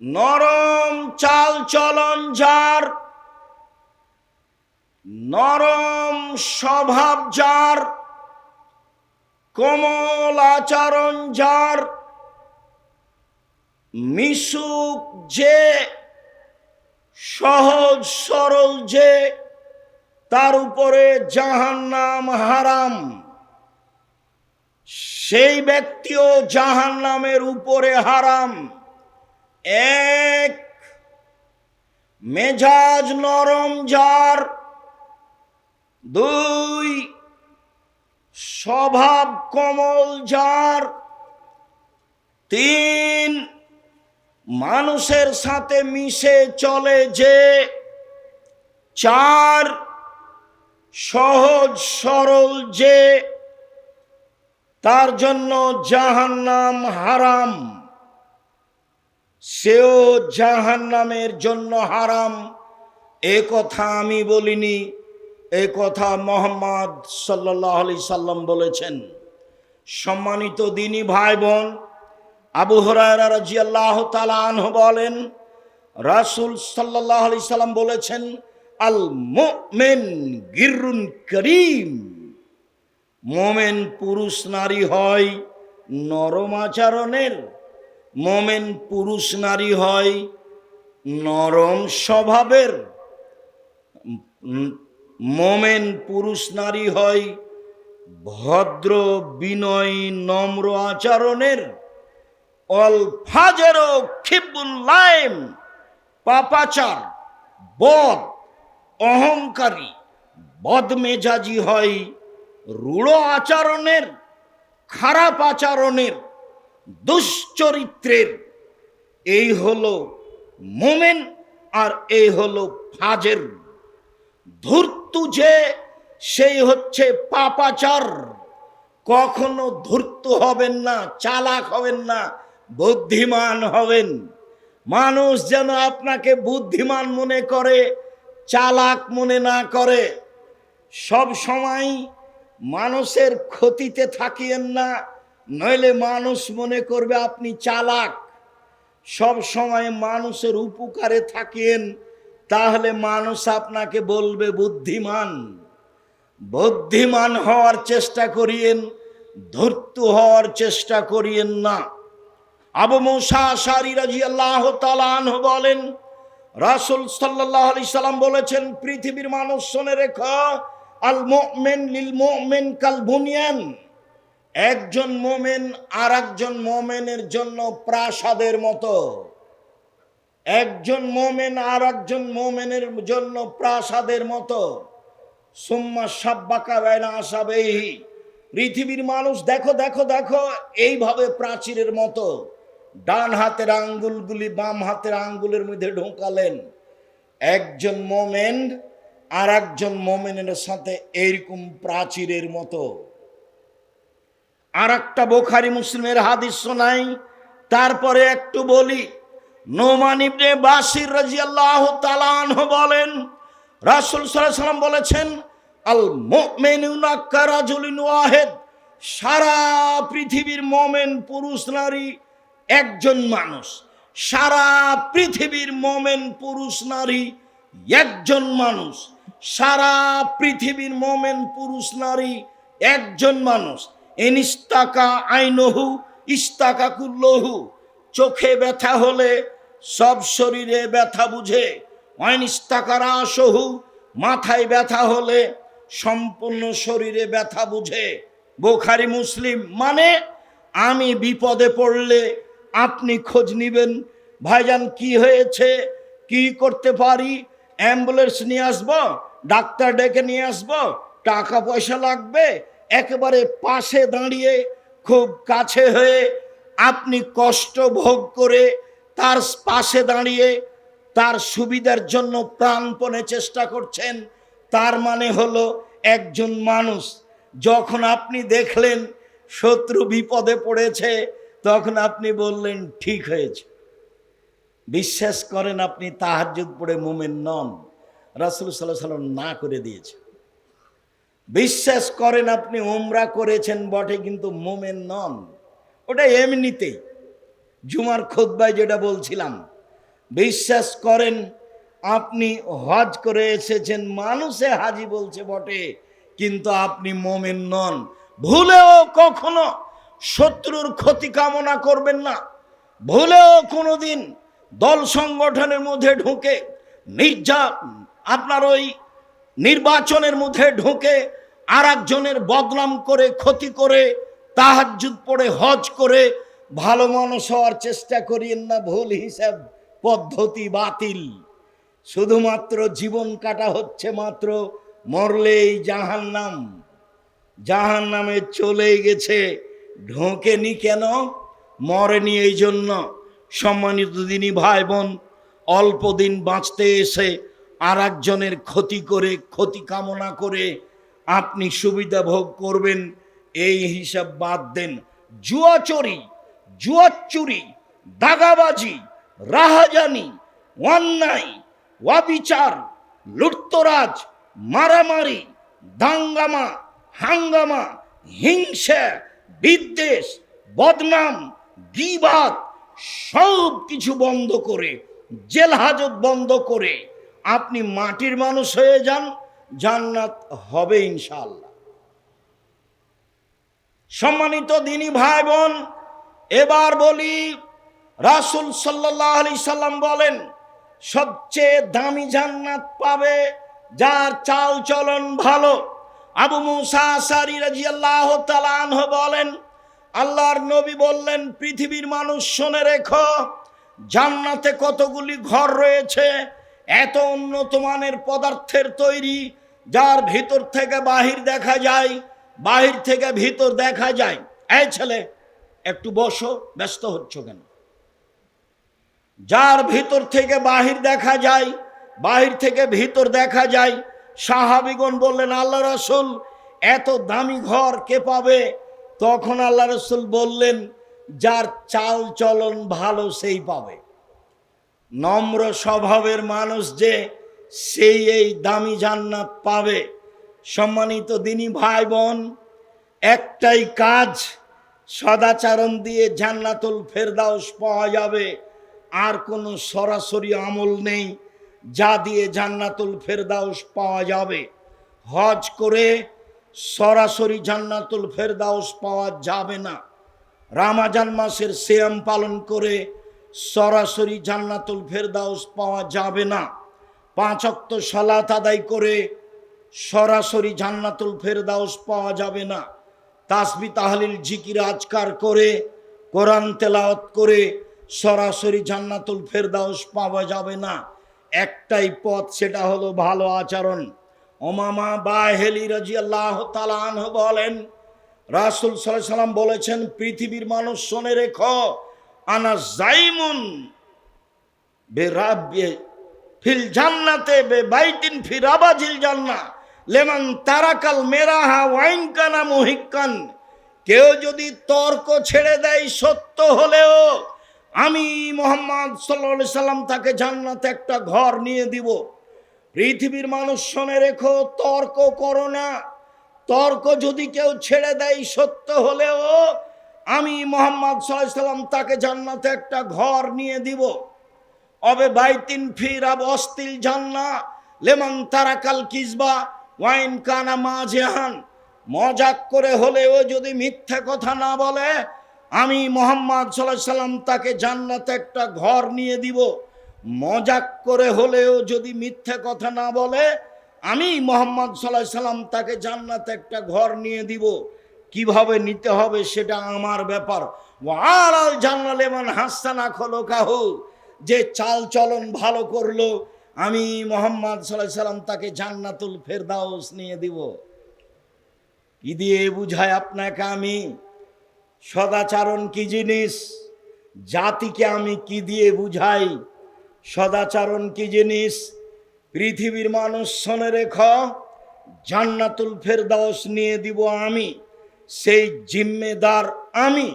নরম চাল চলন যার, নরম স্বভাব যার, কোমল আচরণ যার, মিশুক যে, সহজ সরল যে, তার উপরে জাহান্নাম হারাম। সেই ব্যক্তিও জাহান্নামের উপরে হারাম। এক, মেজাজ নরম যার, দুই, স্বভাব কোমল যার, তিন, মানুষের সাথে মিশে চলে যে, চার, সহজ সরল যে, তার জন্য জাহান্নাম হারাম, সেও জাহান্নামের জন্য হারাম। এ কথা আমি বলিনি, এ কথা মুহাম্মদ সাল্লাল্লাহু আলাইহি সাল্লাম বলেছেন। সম্মানিত দ্বীনী ভাই বোন, আবু হুরায়রা রাদিয়াল্লাহু তাআলা আনহু বলেন, রাসূল সাল্লাল্লাহু আলাইহি সাল্লাম বলেছেন, আল মুমিন গিররুন করিম, মোমেন পুরুষ নারী হয় নরম আচরণের, মোমেন পুরুষ নারী হয় নরম স্বভাবের, মোমেন পুরুষ নারী হয় ভদ্র বিনয়ী নম্র আচরণের। অল ফাজেরো খিব্বুল লাইম, পাপাচার, বদ, অহংকারী, বদমেজাজি হয় রূঢ় আচরণের, খারাপ আচরণের, দুশ্চরিত্রের। এই হলো মোমেন আর এই হলো ফাজের। ধূর্ত যে, সেই হচ্ছে পাপাচার। কখনো ধূর্ত হবেন না, চালাক হবেন না, বুদ্ধিমান হবেন। মানুষ যেন আপনাকে বুদ্ধিমান মনে করে, চালাক মনে না করে। সব সময় মানুষের ক্ষতিতে থাকিয়েন না, নইলে মানুষ মনে করবে আপনি চালাক। সব সময় মানুষের উপকারে থাকিয়েন, তাহলে মানুষ আপনাকে বলবে বুদ্ধিমান। বুদ্ধিমান হওয়ার চেষ্টা করিয়েন, ধূর্ত হওয়ার চেষ্টা করিয়েন না। আবু মুসা আশআরী রাদিয়াল্লাহু তাআলা আনহু বলেন, রাসূল সাল্লাল্লাহু আলাইহি সাল্লাম বলেছেন, পৃথিবীর মানুষ শুনে রেখো, আল মুমিন লিল মুমিন কাল বুনিয়ান, একজন মোমেন আর একজন মোমেনের জন্য প্রাসাদের মতো। একজন মোমেন আর একজন মোমেনের জন্য প্রাসাদের মতো। সুম্মা সাব্বাকা বাইনা আসাবেহি, পৃথিবীর মানুষ দেখো দেখো দেখো, এইভাবে প্রাচীরের মতো ডান হাতের আঙ্গুলগুলি বাম হাতের আঙ্গুলের মধ্যে ঢোকালেন। একজন মোমেন আর একজন মোমেনের সাথে এইরকম প্রাচীরের মতো। আর একটা বুখারী মুসলিমের হাদিস শোনাই, তারপরে একটু বলি। নোমান ইবনে বাশির রাদিয়াল্লাহু তাআলা আনহু বলেন, রাসূল সাল্লাল্লাহু আলাইহি ওয়াসাল্লাম বলেছেন, আল মুমিনুনা কারাজুলিন ওয়াহিদ, সারা পৃথিবীর মোমেন পুরুষ নারী একজন মানুষ। সারা পৃথিবীর মোমেন পুরুষ নারী একজন মানুষ। সারা পৃথিবীর মোমেন পুরুষ নারী একজন মানুষ। ইনিস্তাকা আইনহু ইস্তাকা কুল্লহু, চোখে ব্যথা হলে সব শরীরে ব্যথা বুঝে, অনিস্তাকারা সহু, মাথায় ব্যথা হলে সম্পূর্ণ শরীরে ব্যথা বুঝে। বুখারী মুসলিম। মানে আমি বিপদে পড়লে আপনি খোঁজ নিবেন, ভাইজান কি হয়েছে, কি করতে পারি, অ্যাম্বুলেন্স নিয়ে আসবো, ডাক্তার ডেকে নিয়ে আসবো, টাকা পয়সা লাগবে, একেবারে পাশে দাঁড়িয়ে খুব কাছে হয়ে আপনি কষ্ট ভোগ করে তার পাশে দাঁড়িয়ে তার সুবিধার জন্য প্রাণপণে চেষ্টা করছেন। তার মানে হলো একজন মানুষ যখন আপনি দেখলেন শত্রু বিপদে পড়েছে, তখন আপনি বললেন ঠিক হয়েছে। বিশ্বাস করেন আপনি তাহাজ্জুদ পড়ে মুমিন নন, রাসূল সাল্লাল্লাহু আলাইহি ওয়াসাল্লাম না করে দিয়েছে। বিশ্বাস করেন আপনি উমরা করেছেন বটে, কিন্তু মুমিন নন। ওটা এমনিতেই, জুমার খুতবায় যেটা বলছিলাম। বিশ্বাস করেন আপনি হজ করে এসেছেন, মানুষে হাজি বলছে বটে, কিন্তু আপনি মুমিন নন। ভুলেও কখনো শত্রুর ক্ষতি কামনা করবেন না। ভুলেও কোনোদিন দল সংগঠনের মধ্যে ঢুকে আপনার ওই নির্বাচনের মধ্যে ঢুকে আর একজনের বদনাম করে, ক্ষতি করে, তাহাজ্জুদ পড়ে হজ করে ভালো মানুষ হওয়ার চেষ্টা করিয়েন না। ভুল হিসাব পদ্ধতি বাতিল। শুধুমাত্র জীবন কাটা হচ্ছে মাত্র, মরলেই জাহান্নাম। জাহান্নামে চলে গেছে, ঢোকেনি কেন? মরেনি এই জন্য। সম্মানিত দিনী ভাই বোন, অল্প দিন বাঁচতে এসে আর একজনের ক্ষতি করে, ক্ষতি কামনা করে আপনি সুবিধা ভোগ করবেন, এই হিসাব বাদ দেন। জুয়াচুরি, দাগাবাজি, রাহাজানি, অন্যায়, অবিচার, লুটতরাজ, মারামারি, দাঙ্গামা, হাঙ্গামা, হিংসা, বিদ্বেষ, বদনাম, গীবাত সব কিছু বন্ধ করে, জেল হাজত বন্ধ করে আপনি মাটির মানুষ হয়ে যান, জান্নাত হবে ইনশাআল্লাহ। সম্মানিত দিনী ভাই বোন, এবার বলি, রাসূল সাল্লাল্লাহু আলাইহি সাল্লাম বলেন সবচেয়ে দামি জান্নাত পাবে যার চাল চলন ভালো। আবু মুসা আশআরী রাদিয়াল্লাহু তাআলা আনহু বলেন, আল্লাহর নবী বললেন, পৃথিবীর মানুষ শুনে রেখো, জান্নাতে কতগুলি ঘর রয়েছে, এত উন্নত মানের পদার্থের তৈরি, যার ভিতর থেকে বাহির দেখা যায়, বাহির থেকে ভিতর দেখা যায়। এই ছেলে একটু বসো, ব্যস্ত হচ্ছ কেন? যার ভিতর থেকে বাহির দেখা যায়, বাহির থেকে ভিতর দেখা যায়। সাহাবীগণ বললেন, আল্লাহ রাসূল এত দামি ঘর কে পাবে? তখন আল্লাহ রাসূল বললেন, যার চাল চলন ভালো সেই পাবে। নম্র স্বভাবের মানুষ যে, সেই এই দামি জান্নাত পাবে। সম্মানিত দিনী ভাই বোন, একটাই কাজ, সদাচরণ দিয়ে জান্নাতুল ফেরদাউস পাওয়া যাবে। আর কোনো সরাসরি আমল নেই যা দিয়ে জান্নাতুল ফেরদাউস পাওয়া যাবে। হজ করে সরাসরি জান্নাতুল ফেরদাউস পাওয়া যাবে না। রমজান মাসের সিয়াম পালন করে সরাসরি জান্নাতুল ফেরদাউস পাওয়া যাবে না। 5 ওয়াক্ত সালাত আদায় করে সরাসরি জান্নাতুল ফেরদাউস পাওয়া যাবে না। তাসবিহ তাহলিল জিকির আজকার করে, কোরআন তেলাওয়াত করে সরাসরি জান্নাতুল ফেরদাউস পাওয়া যাবে না। একটাই পথ, সেটা হলো ভালো আচরণ। উমামা বাহিলি রাদিয়াল্লাহু তাআলা আনহু বলেন, রাসূল সাল্লাল্লাহু আলাইহি সাল্লাম বলেছেন, পৃথিবীর মানুষ শুনে রেখো, আনা জাইমুন বেরাব্বি ফিল জান্নাতে বে বাইতিন ফি রাবাজিল জান্নাহ লিমান তারাকাল মেরাহা ওয়াইন কানা মুহিক্কান। কেউ যদি তর্ক ছেড়ে দেয় সত্য হলেও, আমি মুহাম্মদ সাল্লাল্লাহু আলাইহি সাল্লাম তাকে জান্নাতে একটা ঘর নিয়ে দিব। পৃথিবীর মানুষ শুনে রেখো, তর্ক করো না। তর্ক যদি কেউ ছেড়ে দেয় সত্য হলেও, আমি মুহাম্মদ সাল্লাল্লাহু আলাইহি সাল্লাম তাকে জান্নাতে একটা ঘর নিয়ে দিব। অবে বাইতিন ফি রাবাস্তিল জান্নাহ লিমান তারাকাল কিজবা ওয়াইন কানা মাজিহান। মজাক করে হলেও যদি মিথ্যা কথা না বলে, আমি মুহাম্মদ সাল্লাল্লাহু আলাইহি সাল্লাম তাকে জান্নাতে একটা ঘর নিয়ে দিব। মজাক করে হলেও যদি মিথ্যে কথা না বলে, আমি মুহাম্মদ সাল্লাল্লাহু আলাইহি সাল্লাম তাকে জান্নাতে একটা ঘর নিয়ে দিব। কিভাবে নিতে হবে সেটা আমার ব্যাপার। ওয়ালাল জান্নাত লিমান হাসানা খলকাহু, যে চাল চলন ভালো করলো, আমি মুহাম্মদ সাল্লাল্লাহু আলাইহি সাল্লাম তাকে জান্নাতুল ফেরদাউস নিয়ে দিব। কি দিয়ে বুঝায় আপনাকে আমি সদাচরণ কি জিনিস? জাতিকে আমি কি দিয়ে বুঝাই সদাচরণ কি জিনিস? পৃথিবীর মানুষ শোনে রেখো, জান্নাতুল ফেরদাউস নিয়ে দিব আমি, সেই জিম্মেদার আমি।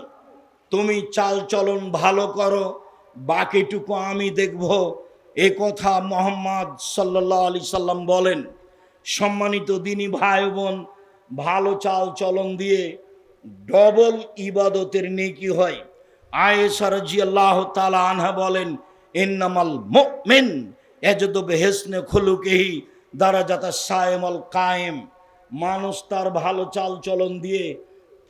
তুমি চাল চলন ভালো করো, বাকিটুকু আমি দেখব। এ কথা মুহাম্মদ সাল্লাল্লাহু আলাইহি সাল্লাম বলেন। সম্মানিত দিনী ভাই বোন, ভালো চাল চলন দিয়ে ডবল ইবাদতের নেকি হয়। আয়েশা রাদিয়াল্লাহু তাআলা আনহা বলেন, ইন্নামাল মুমিন ইয়াজদু বিহিসনি খুলুকিহি দারাজাতাস সায়েমুল কায়েম। মানুষ তার ভালো চাল চলন দিয়ে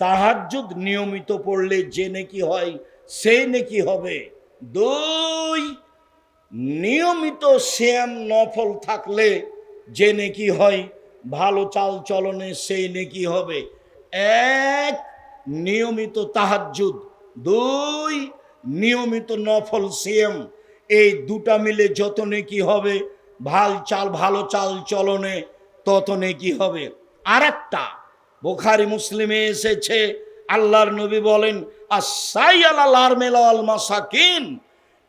তাহাজ্জুদ নিয়মিত পড়লে যে নেকি হয় সেই নেকি হবে। 2, নিয়মিত সিয়াম নফল থাকলে যে নেকি হয় ভালো চাল চলনে সেই নেকি হবে। 1, নিয়মিত তাহাজ্জুদ, 2, নিয়মিত নফল সিয়াম। এই দুটা মিলে যত নেকি হবে, ভালো চাল চলনে তত নেকি হবে। আর একটা বুখারী মুসলিমে এসেছে, আল্লাহর নবী বলেন, আস-সাইয়াল আল-আরমিল ওয়াল মাসাকিন,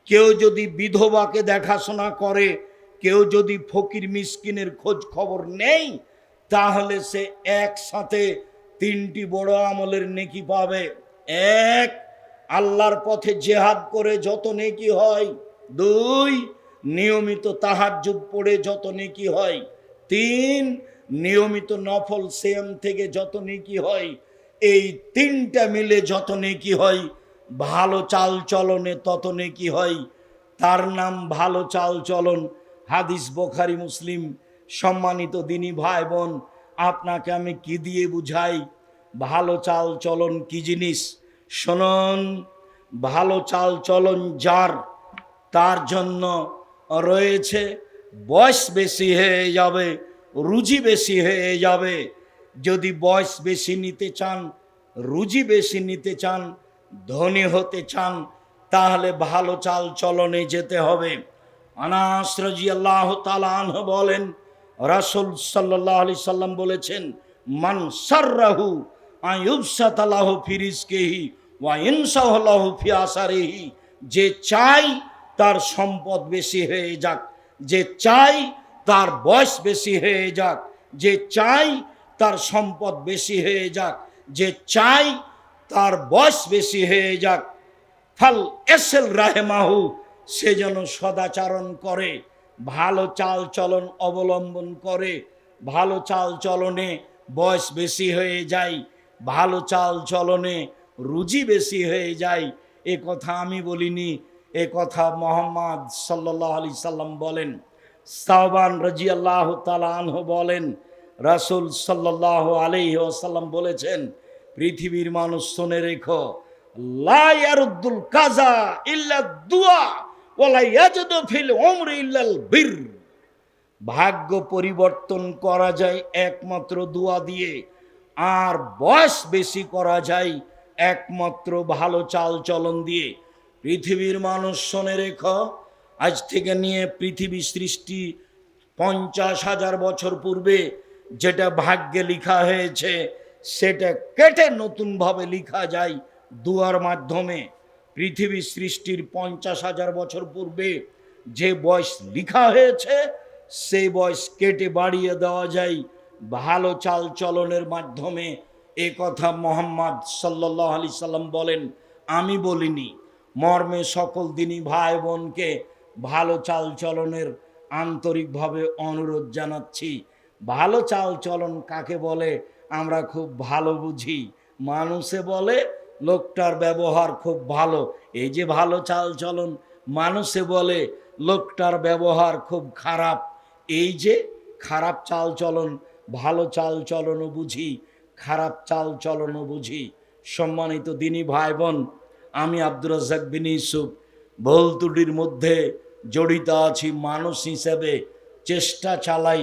কেউ যদি বিধবাকে দেখাশোনা করে, কেউ যদি ফকির মিসকিনের খোঁজ খবর নেই, তাহলে সে একসাথে 3টি বড় আমলের নেকি পাবে। 1, আল্লাহর পথে জিহাদ করে যত নেকি হয়। 2, নিয়মিত তাহাজ্জুদ পড়ে যত নেকি হয়। 3, নিয়মিত নফল সিয়াম থেকে যত নেকি হয়। এই 3টা মিলে যত নেকি হয়, ভালো চাল চলনে তত নেকি হয়। তার নাম ভালো চাল চলন। হাদিস বুখারী মুসলিম। সম্মানিত দিনী ভাই বোন, আপনাকে আমি কি দিয়ে বুঝাই ভালো চাল চলন কি জিনিস? শুনুন, ভালো চাল চলন যার, তার জন্য রয়েছে বয়স বেশি হয়ে যাবে, রুজি বেশি হয়ে যাবে। যদি বয়স বেশি নিতে চান, রুজি বেশি নিতে চান, ধনী হতে চান, তাহলে ভালো চাল চলনে যেতে হবে। আনাস রাদিয়াল্লাহু তাআলা আনহু বলেন, রাসূল সাল্লাল্লাহু আলাইহি সাল্লাম বলেছেন, মান সাররাহু আয়ুবসাতা লাহু ফি রিজকিহি ওয়া ইনসাহু লাহু ফি আসারিহি, যে চাই তার সম্পদ বেশি হয়ে যাক, যে চাই তার বয়স বেশি হয়ে যাক, যে চাই তার সম্পদ বেশি হয়ে যাক, যে চাই তার বয়স বেশি হয়ে যাক, ফাল এসেল রাহেমাহু, সে যেন সদাচরণ করে, ভালো চাল চলন অবলম্বন করে। ভালো চাল চলনে বয়স বেশি হয়ে যায়, ভালো চাল চলনে রুজি বেশি হয়ে যায়। এ কথা আমি বলিনি, এ কথা মুহাম্মদ সাল্লাল্লাহু আলাইহি সাল্লাম বলেন। সাওবান রাদিয়াল্লাহু তাআলা আনহু বলেন, রাসূল সাল্লাল্লাহু আলাইহি ওয়াসাল্লাম বলেছেন, পৃথিবীর মানুষ শুনে রেখো, লা ইয়ারুদ্দুল কাজা ইল্লা দুআ ওয়ালা ইয়াজদু ফিল উমরি ইল্লাল বির। ভাগ্য পরিবর্তন করা যায় একমাত্র দোয়া দিয়ে, আর বয়স বেশি করা যায় একমাত্র ভালো চাল চলন দিয়ে। পৃথিবীর মানুষ শুনে রেখো, আজ থেকে নিয়ে পৃথিবী সৃষ্টি 50,000 বছর পূর্বে যেটা ভাগ্যে লেখা হয়েছে, সেটা কেটে নতুনভাবে লেখা যায় দুয়ার মাধ্যমে। পৃথিবী সৃষ্টির 50,000 বছর পূর্বে যে বয়স লেখা হয়েছে, সেই বয়স কেটে বাড়িয়ে দেওয়া যায় ভালো চাল চলনের মাধ্যমে। এ কথা মুহাম্মদ সাল্লাল্লাহু আলাইহি সাল্লাম বলেন, আমি বলিনি। মর্মে সকল দিনী ভাই বোনকে ভালো চাল চলনের আন্তরিকভাবে অনুরোধ জানাচ্ছি। ভালো চাল চলন কাকে বলে আমরা খুব ভালো বুঝি। মানুষে বলে লোকটার ব্যবহার খুব ভালো, এই যে ভালো চাল চলন। মানুষে বলে লোকটার ব্যবহার খুব খারাপ, এই যে খারাপ চাল চলন। ভালো চাল চলনও বুঝি, খারাপ চাল চলনও বুঝি। সম্মানিত দিনী ভাই বোন, আমি আব্দুর রাজ্জাক বিন ইউসুফ ভুল ত্রুটির মধ্যে জড়িত আছি। মানুষ হিসেবে চেষ্টা চালাই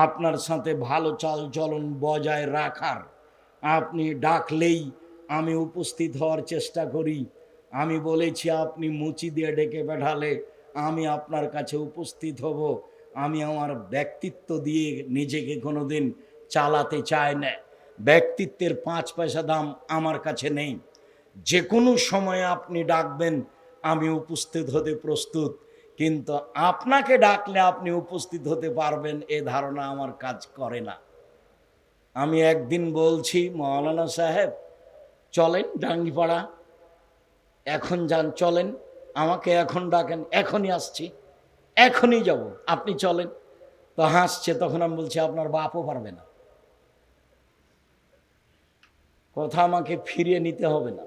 আপনার সাথে ভালো চাল চলন বজায় রাখার। আপনি ডাকলেই আমি উপস্থিত হওয়ার চেষ্টা করি। আমি বলেছি আপনি মুচি দিয়ে ডেকে পাঠালে আমি আপনার কাছে উপস্থিত হব। আমি আমার ব্যক্তিত্ব দিয়ে নিজেকে কোনোদিন চালাতে চাই না। ব্যক্তিত্বের 5 পয়সা দাম আমার কাছে নেই। যে কোনো সময় আপনি ডাকবেন আমি উপস্থিত হতে প্রস্তুত, কিন্তু আপনাকে ডাকলে আপনি উপস্থিত হতে পারবেন এ ধারণা আমার কাজ করে না। আমি একদিন বলছি, মৌলানা সাহেব চলেন ডাঙ্গিপাড়া, এখন যান, চলেন, আমাকে এখন ডাকেন, এখনই আসছি, এখনই যাব, আপনি চলেন। তো হাসছে। তখন আমি বলছি আপনার বাপও পারবে না, কথা আমাকে ফিরিয়ে নিতে হবে না।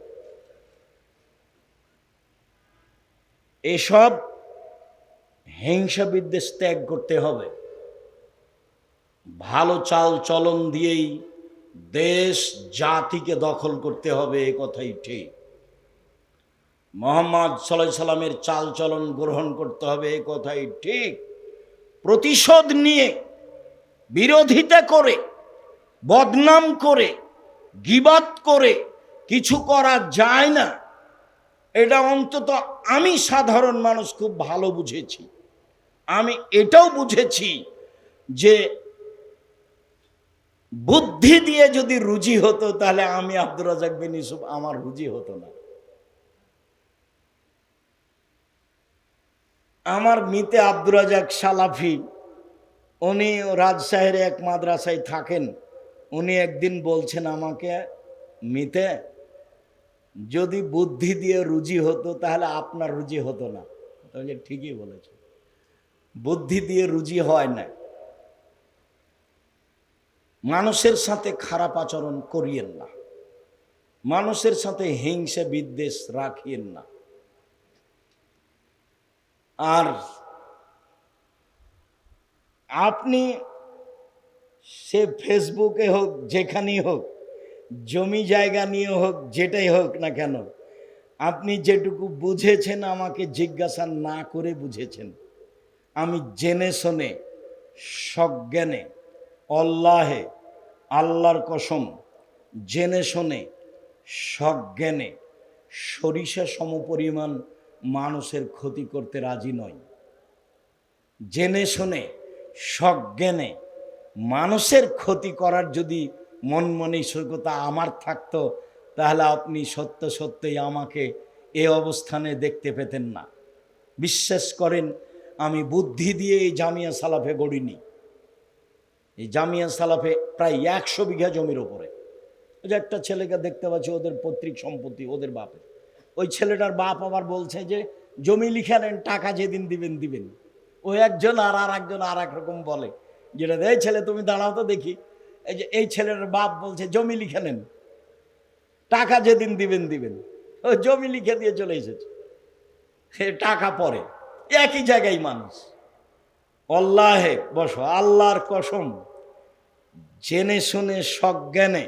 এসব হিংসা বিদ্বেষ ত্যাগ করতে হবে। ভালো চাল চলন দিয়েই দেশ জাতিকে দখল করতে হবে, এ কথাই ঠিক। মুহাম্মদ সাল্লাল্লাহু আলাইহি সাল্লামের চাল চলন গ্রহণ করতে হবে, এ কথাই ঠিক। প্রতিশোধ নিয়ে, বিরোধিতা করে, বদনাম করে, গীবাত করে কিছু করা যায় না। এটা অন্তত আমি সাধারণ মানুষ খুব ভালো বুঝেছি। আমি এটাও বুঝেছি যে বুদ্ধি দিয়ে যদি রুজি হতো তাহলে আমি আব্দুর রাজ্জাক বিন ইউসুফ আমার রুজি হতো না। আমার মিতে আব্দুর রাজ্জাক সালাফি, উনি রাজশাহীর এক মাদ্রাসায় থাকেন। উনি একদিন বলছেন আমাকে, মিতে যদি বুদ্ধি দিয়ে রুজি হতো তাহলে আপনার রুজি হতো না। তাহলে ঠিকই বলেছে, বুদ্ধি দিয়ে রুজি হয় না। মানুষের সাথে খারাপ আচরণ করিয়েন না, মানুষের সাথে হিংসা বিদ্বেষ রাখিয়েন না। আর আপনি সে ফেসবুকে হোক, যেখানেই হোক, জমি জায়গা নিয়ে হোক, যেটাই হোক না কেন, আপনি যেটুকু বুঝেছেন আমাকে জিজ্ঞাসা না করে বুঝেছেন। আমি জেনে শুনে সজ্ঞানে, অল্লাহে, আল্লাহর কসম, জেনে শুনে সজ্ঞানে সরিষা সমপরিমাণ মানুষের ক্ষতি করতে রাজি নয়। জেনে শুনে সজ্ঞানে মানুষের ক্ষতি করার যদি মন মানসিকতা আমার থাকতো তাহলে আপনি সত্য সত্যই আমাকে এ অবস্থানে দেখতে পেতেন না। বিশ্বাস করেন, আমি বুদ্ধি দিয়ে এই জামিয়া সালাফে গড়িনি। এই জামিয়া সালাফে প্রায় 100 বিঘা জমির ওপরে। ওই যে একটা ছেলেকে দেখতে পাচ্ছি, ওদের পৈতৃক সম্পত্তি, ওদের বাপের। ওই ছেলেটার বাপ আবার বলছে যে জমি লিখে নেন, টাকা যেদিন দিবেন দিবেন। ওই একজন আর একজন আর এক রকম বলে, যেটা এই ছেলে তুমি দাঁড়াও তো দেখি। এই যে এই ছেলের বাপ বলছে জমি লিখে নেন, টাকা যেদিন দিবেন দিবেন। ও জমি লিখে দিয়ে চলে এসেছে, টাকা পরে। একই জায়গায় মানুষ। আল্লাহে বসো, আল্লাহর কসম, জেনে শুনে সজ্ঞানে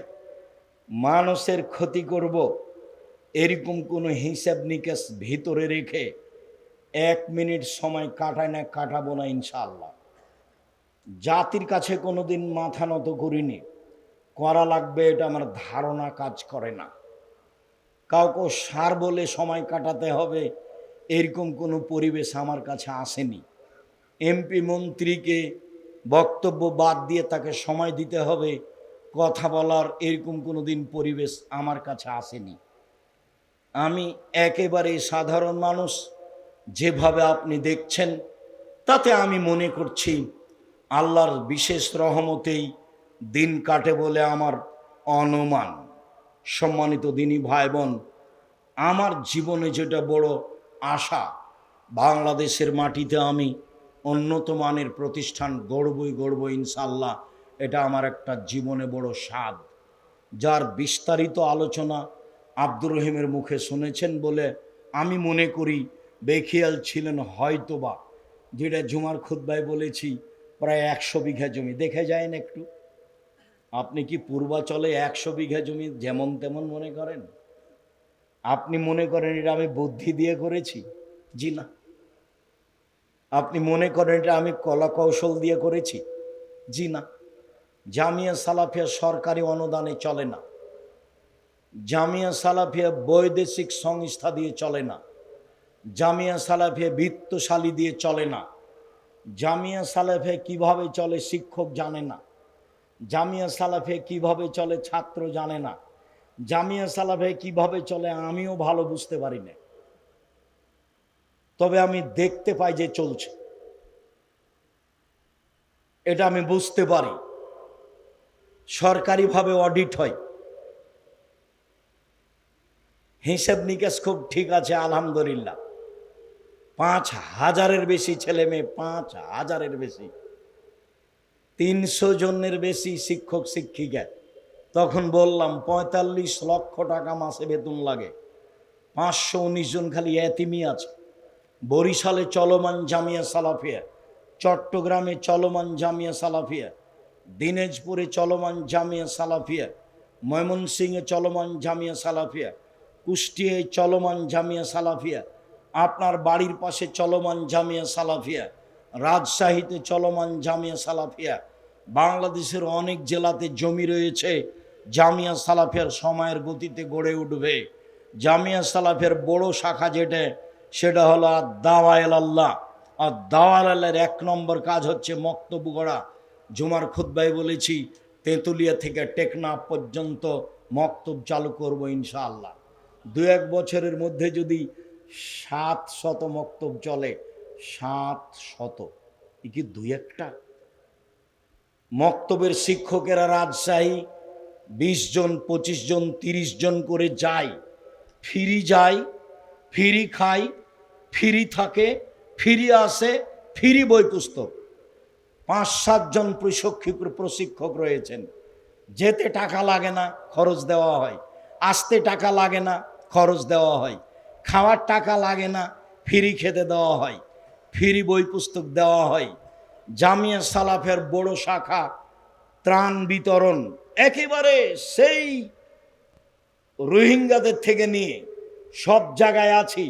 মানুষের ক্ষতি করব এরকম কোনো হিসাব নিকাশ ভিতরে রেখে 1 মিনিট সময় কাটায় না, কাটাবো না ইনশাআল্লাহ। জাতির কাছে কোনোদিন মাথা নত করিনি, করা লাগবে এটা আমার ধারণা কাজ করে না। কাউকে সার বলে সময় কাটাতে হবে এরকম কোনো পরিবেশ আমার কাছে আসেনি। এমপি মন্ত্রীকে বক্তব্য বাদ দিয়ে তাকে সময় দিতে হবে কথা বলার, এরকম কোনো দিন পরিবেশ আমার কাছে আসেনি। আমি একেবারে সাধারণ মানুষ। যেভাবে আপনি দেখছেন তাতে আমি মনে করছি আল্লাহর বিশেষ রহমতেই দিন কাটে বলে আমার অনুমান। সম্মানিত দিনী ভাই বোন, আমার জীবনে যেটা বড় আশা, বাংলাদেশের মাটিতে আমি উন্নত মানের প্রতিষ্ঠান গড়ব ইনশাল্লাহ। এটা আমার একটা জীবনে বড় স্বাদ, যার বিস্তারিত আলোচনা আব্দুর রহিমের মুখে শুনেছেন বলে আমি মনে করি বেখিয়াল ছিলেন হয়তোবা। যেটা জুমার খুতবায় বলেছি, প্রায় 100 বিঘা জমি। দেখে যায়েন একটু, আপনি কি পূর্বাচলে 100 বিঘা জমি যেমন তেমন মনে করেন? আপনি মনে করেন এটা আমি বুদ্ধি দিয়ে করেছি? জি না। আপনি মনে করেন এটা আমি কলা কৌশল দিয়ে করেছি? জি না। জামিয়া সালাফিয়া সরকারি অনুদানে চলে না। জামিয়া সালাফিয়া বৈদেশিক সংস্থা দিয়ে চলে না। জামিয়া সালাফিয়া বিত্তশালী দিয়ে চলে না। জামিয়া সালাফিয়া কিভাবে চলে শিক্ষক জানে না। জামিয়া সালাফিয়া কিভাবে চলে ছাত্র জানে না। জামিয়া সালাফিয়া কিভাবে চলে আমিও ভালো বুঝতে পারি না, তবে আমি দেখতে পাই যে চলছে, এটা আমি বুঝতে পারি। সরকারিভাবে অডিট হয়, হিসেব নিকেশ খুব ঠিক আছে আলহামদুলিল্লাহ। 5,000-এর বেশি ছেলে মেয়ে, 5,000-এর বেশি, 300 জনের বেশি শিক্ষক শিক্ষিকা। তখন বললাম 45 লক্ষ টাকা মাসে বেতন লাগে, 519 জন খালি এতিমি আছে। বরিশালে চলমান জামিয়া সালাফিয়া, চট্টগ্রামে চলমান জামিয়া সালাফিয়া, দিনাজপুরে চলমান জামিয়া সালাফিয়া, ময়মনসিংহে চলমান জামিয়া সালাফিয়া, কুষ্টিয়ায় চলমান জামিয়া সালাফিয়া, আপনার বাড়ির পাশে চলমান জামিয়া সালাফিয়া, রাজশাহীতে চলমান জামিয়া সালাফিয়া, বাংলাদেশের অনেক জেলাতে জমি রয়েছে। জামিয়া সালাফিয়ার সময়ের গতিতে গড়ে উঠবে। জামিয়া সালাফিয়ার বড় শাখা যেটা, সেটা হলো দাওয়ায়েল আল্লাহ। আর দাওয়ালের 1 নম্বর কাজ হচ্ছে মক্তব গড়া। জুমার খুতবায় বলেছি তেঁতুলিয়া থেকে টেকনাফ পর্যন্ত মক্তব চালু করব ইনশাআল্লাহ। 2-1 বছরের মধ্যে যদি 700 মক্তব চলে, 700, এ কি 2-1টা? মক্তবের শিক্ষকেরা রাজশাহী 20 জন, 25 জন, 30 জন করে যায়, যায়, ফ্রি খায়, ফ্রি থাকে, ফ্রি আসে, ফ্রি বই পুস্তক। 5-7 জন প্রশিক্ষক রয়েছেন। যেতে টাকা লাগে না, খরচ দেওয়া হয়। আসতে টাকা লাগে না, খরচ দেওয়া হয়। খাওয়ার টাকা লাগে না, ফ্রি খেতে দেওয়া হয়, ফ্রি বই পুস্তক দেওয়া হয়। জামিয়া সালাফের বড় শাখা ত্রাণ বিতরণ, একেবারে সেই রোহিঙ্গাদের থেকে নিয়ে সব জায়গায় আছি।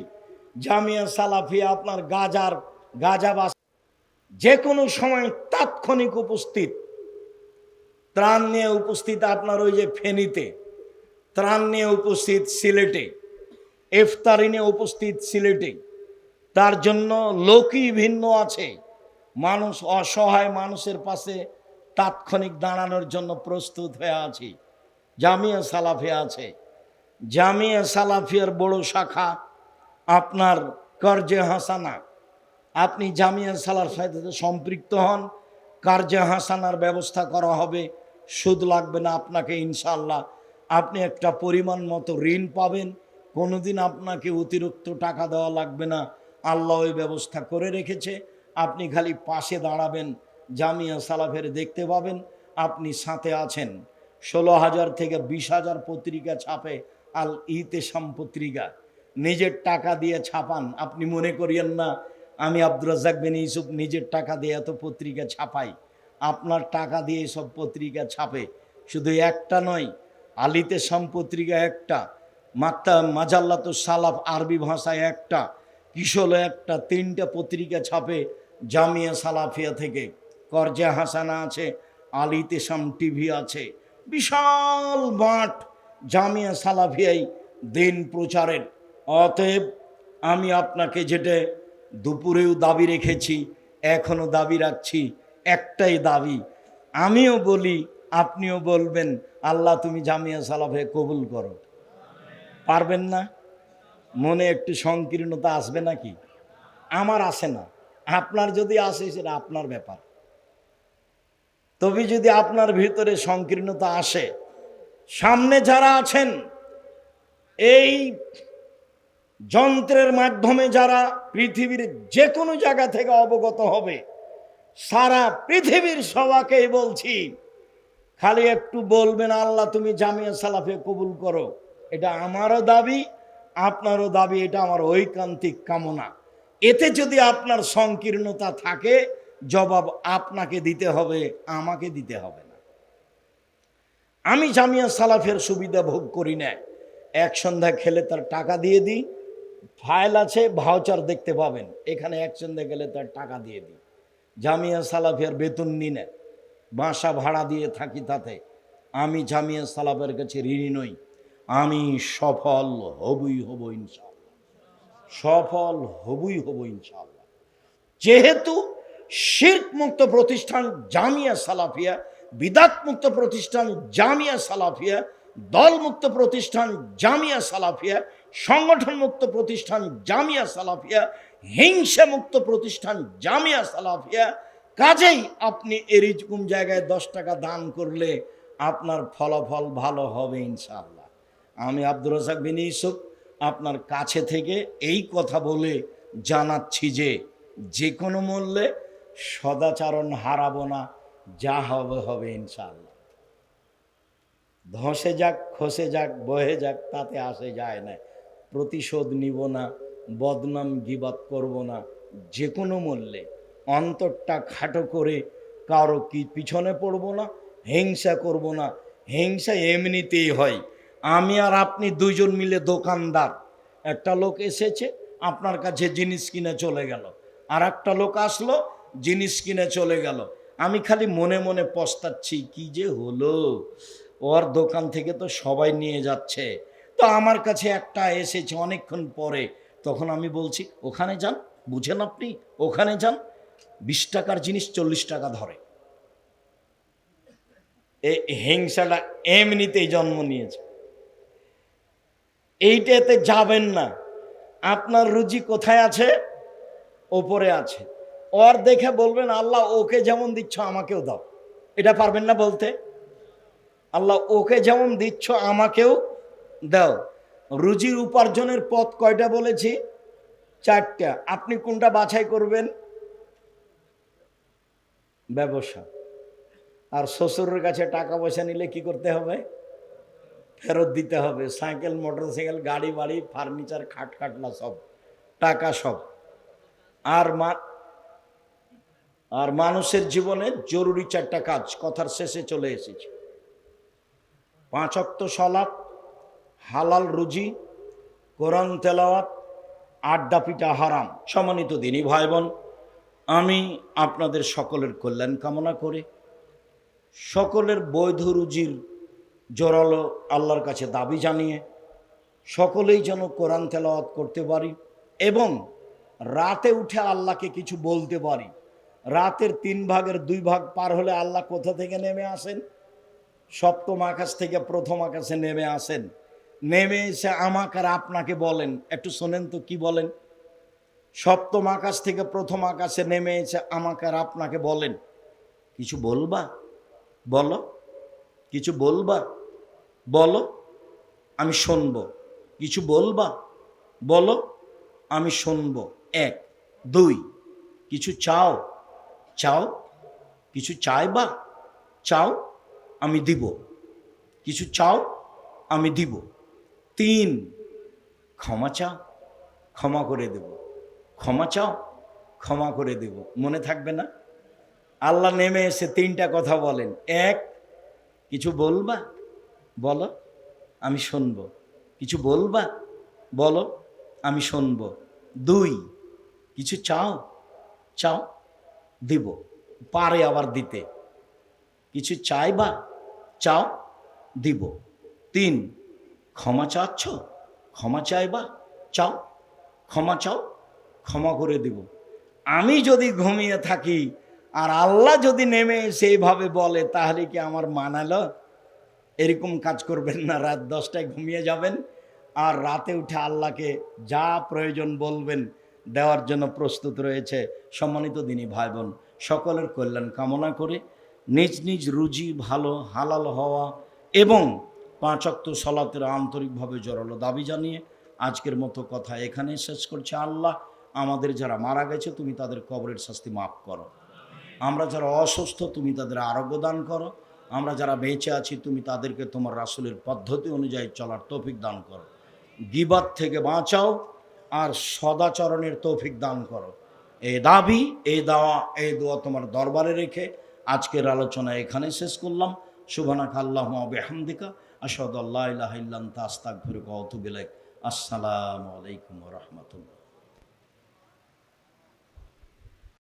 জামিয়া সালাফিয়া আপনার গাজাবাস যে কোনো সময় তাৎক্ষণিক উপস্থিত। ত্রাণ নিয়ে উপস্থিত আপনার ওই যে ফেনীতে, ত্রাণ নিয়ে উপস্থিত সিলেটে, ইফতারি নিয়ে উপস্থিত সিলেটে। তার জন্য লোকই ভিন্ন আছে। মানুষ অসহায় মানুষের পাশে তাৎক্ষণিক দাঁড়ানোর জন্য প্রস্তুত হয়ে আছি। জামিয়া সালাফিয়া আছে। জামিয়া সালাফিয়ার বড় শাখা আপনার কার্জে হাসানা। আপনি জামিয়া সালাফিয়ার সাথে সম্পৃক্ত হন, কার্জে হাসানার ব্যবস্থা করা হবে, সুদ লাগবে না আপনাকে ইনশাআল্লাহ। আপনি একটা পরিমাণ মতো ঋণ পাবেন, কোনোদিন আপনাকে অতিরিক্ত টাকা দেওয়া লাগবে না। আল্লাহ ওই ব্যবস্থা করে রেখেছে। আপনি খালি পাশে দাঁড়াবেন, জামিয়া সালাফের দেখতে পাবেন, আপনি সাথে আছেন। 16,000 থেকে 20,000 পত্রিকা ছাপে আল ইতেসাম পত্রিকা, নিজের টাকা দিয়ে ছাপান। আপনি মনে করিয়েন না আমি আব্দুর রাজ্জাক বিন ইউসুফ নিজের টাকা দিয়ে এত পত্রিকা ছাপাই। আপনার টাকা দিয়ে সব পত্রিকা ছাপে। শুধু একটা নয়, আল ইতেসাম পত্রিকা একটা, মাজাল্লাতুস সালাফ আরবি ভাষায় একটা, কিশোলে একটা, 3টা পত্রিকা ছাপে জামিয়া সালাফিয়া থেকে। কার্জে হাসানা আছে, আল ইতেসাম টিভি আছে, বিশাল মাঠ জামিয়া সালাফিয়াই দিন প্রচারের। অতএব আমি আপনাকে যেটা দুপুরেও দাবি রেখেছি, এখনো দাবি রাখছি, একটাই দাবি। আমিও বলি, আপনিও বলবেন, আল্লাহ তুমি জামিয়া সালাফিয়া কবুল করো। পারবেন না? মনে একটু সংকীর্ণতা আসবে নাকি? আমার আসে না, আপনার যদি আসে সেটা আপনার ব্যাপার। তবে যদি আপনার ভিতরে সংকীর্ণতা আসে, সামনে যারা আছেন এই যন্ত্রের মাধ্যমে যারা পৃথিবীর যে কোনো জায়গা থেকে অবগত হবে, সারা পৃথিবীর সবাকেই বলছি, খালি একটু বলবেন আল্লাহ তুমি জামিয়া সালাফিয়া কবুল করো। এটা আমারও দাবি, আপনারও দাবি, এটা আমার ঐকান্তিক কামনা। এতে যদি আপনার সংকীর্ণতা থাকে, জবাব আপনাকে দিতে হবে, আমাকে দিতে হবে না। আমি জামিয়া সালাফের সুবিধা ভোগ করি না। এক সন্ধ্যা খেলে তার টাকা দিয়ে দিই, ফাইল আছে, ভাউচার দেখতে পাবেন, এখানে এক সন্ধ্যা গেলে তার টাকা দিয়ে দিই। জামিয়া সালাফের বেতন নি না, বাসা ভাড়া দিয়ে থাকি, তাতে আমি জামিয়া সালাফের কাছে ঋণী নই। আমি সফল হবই হব ইনশাআল্লাহ, সফল হবই হব ইনশাআল্লাহ। যেহেতু শিরক মুক্ত প্রতিষ্ঠান জামিয়া সালাফিয়া, বিদাত মুক্ত প্রতিষ্ঠান জামিয়া সালাফিয়া, দল মুক্ত প্রতিষ্ঠান জামিয়া সালাফিয়া, সংগঠন মুক্ত প্রতিষ্ঠান জামিয়া সালাফিয়া, হিংসা মুক্ত প্রতিষ্ঠান জামিয়া সালাফিয়া, কাজেই আপনি এরকম জায়গায় 10 টাকা দান করলে আপনার ফলাফল ভালো হবে ইনশাআল্লাহ। আমি আব্দুর রাজ্জাক বিন ইউসুফ আপনার কাছে থেকে এই কথা বলে জানাচ্ছি যে যে কোনো মূল্যে সদাচরণ হারাবো না, যা হবে হবে ইনশাআল্লাহ। ধসে যাক, খসে যাক, বহে যাক, তাতে আসে যায় না। প্রতিশোধ নিব না, বদনাম গীবাত করব না, যে কোনো মূল্যে অন্তরটা খাটো করে কারো কি পিছনে পড়ব না, হিংসা করব না। হিংসা এমনিতেই হয়। আমি আর আপনি দুইজন মিলে দোকানদার, একটা লোক এসেছে আপনার কাছে জিনিস কিনে চলে গেল, আর একটা লোক আসলো জিনিস কিনে চলে গেল। আমি খালি মনে মনে পস্তাচ্ছি, কি যে হলো, ওর দোকান থেকে তো সবাই নিয়ে যাচ্ছে, তো আমার কাছে একটা এসেছে অনেকক্ষণ পরে। তখন আমি বলছি ওখানে যান, বুঝেন আপনি, ওখানে যান, 20 টাকার জিনিস 40 টাকা ধরে। এই হিংসাটা এমনিতেই জন্ম নিয়েছে। এইটাতে যাবেন না। আপনার রুজি কোথায় আছে? ওপরে আছে। ওর দেখে বলবেন আল্লাহ ওকে যেমন দিচ্ছ আমাকেও দাও। এটা পারবেন না বলতে? আল্লাহ ওকে যেমন দিচ্ছ আমাকেও দাও। রুজির উপার্জনের পথ কয়টা বলেছি? 4টা। আপনি কোনটা বাছাই করবেন? ব্যবসা। আর শ্বশুরের কাছে টাকা পয়সা নিলে কি করতে হবে? ফেরত দিতে হবে। সাইকেল, মোটরসাইকেল, গাড়ি বাড়ি, ফার্নিচার, খাট খাটলা সব, টাকা সব। আর মানুষের জীবনে জরুরি 4টা কাজ, কথার শেষে চলে এসেছে। 5 ওয়াক্ত সালাত, হালাল রুজি, কোরআন তেলাওয়াত, আড্ডা পিটা হারাম। সম্মানিত দিনী ভাই বোন, আমি আপনাদের সকলের কল্যাণ কামনা করে সকলের বৈধ রুজির জোরালো আল্লাহর কাছে দাবি জানিয়ে সকলেই যেন কোরআন তেলাওয়াত করতে পারি এবং রাতে উঠে আল্লাহকে কিছু বলতে পারি। রাতের 3 ভাগের 2 ভাগ পার হলে আল্লাহ কোথা থেকে নেমে আসেন? 7ম আকাশ থেকে 1ম আকাশে নেমে আসেন। নেমে এসে আমাকে আর আপনাকে বলেন, একটু শোনেন তো কি বলেন। 7ম আকাশ থেকে 1ম আকাশে নেমে এসে আমাকে আর আপনাকে বলেন, কিছু বলবা? বলো, কিছু বলবা? বলো, আমি শুনবো। কিছু বলবা? বলো, আমি শুনবো। 1 2 কিছু চাও? চাও। কিছু চাইবা? চাও, আমি দিব। কিছু চাও, আমি দিব। 3 ক্ষমা চাও, ক্ষমা করে দেব। ক্ষমা চাও, ক্ষমা করে দেব। মনে থাকবে না? আল্লাহ নেমে এসে 3টা কথা বলেন। 1 কিছু বলবা? বলো, আমি শুনবো। কিছু বলবা? বলো, আমি শুনবো। 2 কিছু চাও? চাও, দিব। পারে আবার দিতে। কিছু চাইবা? চাও, দিব। 3 ক্ষমা চাচ্ছ? ক্ষমা চাইবা? চাও, ক্ষমা চাও, ক্ষমা করে দিব। আমি যদি ঘুমিয়ে থাকি আর আল্লাহ যদি নেমে সেইভাবে বলে, তাহলে কি আমার মানালো? এরকম কাজ করবেন না। রাত 10টায় ঘুমিয়ে যাবেন আর রাতে উঠে আল্লাহকে যা প্রয়োজন বলবেন, দেওয়ার জন্য প্রস্তুত রয়েছে। সম্মানিত দিনী ভাই বোন, সকলের কল্যাণ কামনা করে নিজ নিজ রুজি ভালো হালাল হওয়া এবং 5 ওয়াক্ত সালাতের আন্তরিকভাবে জোরালো দাবি জানিয়ে আজকের মতো কথা এখানে শেষ করছে। আল্লাহ আমাদের যারা মারা গেছে তুমি তাদের কবরের শাস্তি মাফ করো। আমরা যারা অসুস্থ তুমি তাদের আরোগ্য দান করো। আমরা যারা বেঁচে আছি তুমি তাদেরকে তোমার রাসূলের পদ্ধতি অনুযায়ী চলার তৌফিক দান করো। গীবাত থেকে বাঁচাও আর সদাচরণের তৌফিক দান করো। এই দাবি, এই দোয়া তোমার দরবারে রেখে আজকের আলোচনা এখানে শেষ করলাম। সুবহানাকা আল্লাহুম্মা ওয়া বিহামদিকা আশহাদু আল্লা ইলাহা ইল্লা আনতা আস্তাগফিরুকা ওয়া আতুবু ইলাইক। আসসালামু আলাইকুম ওয়া রাহমাতুল্লাহ।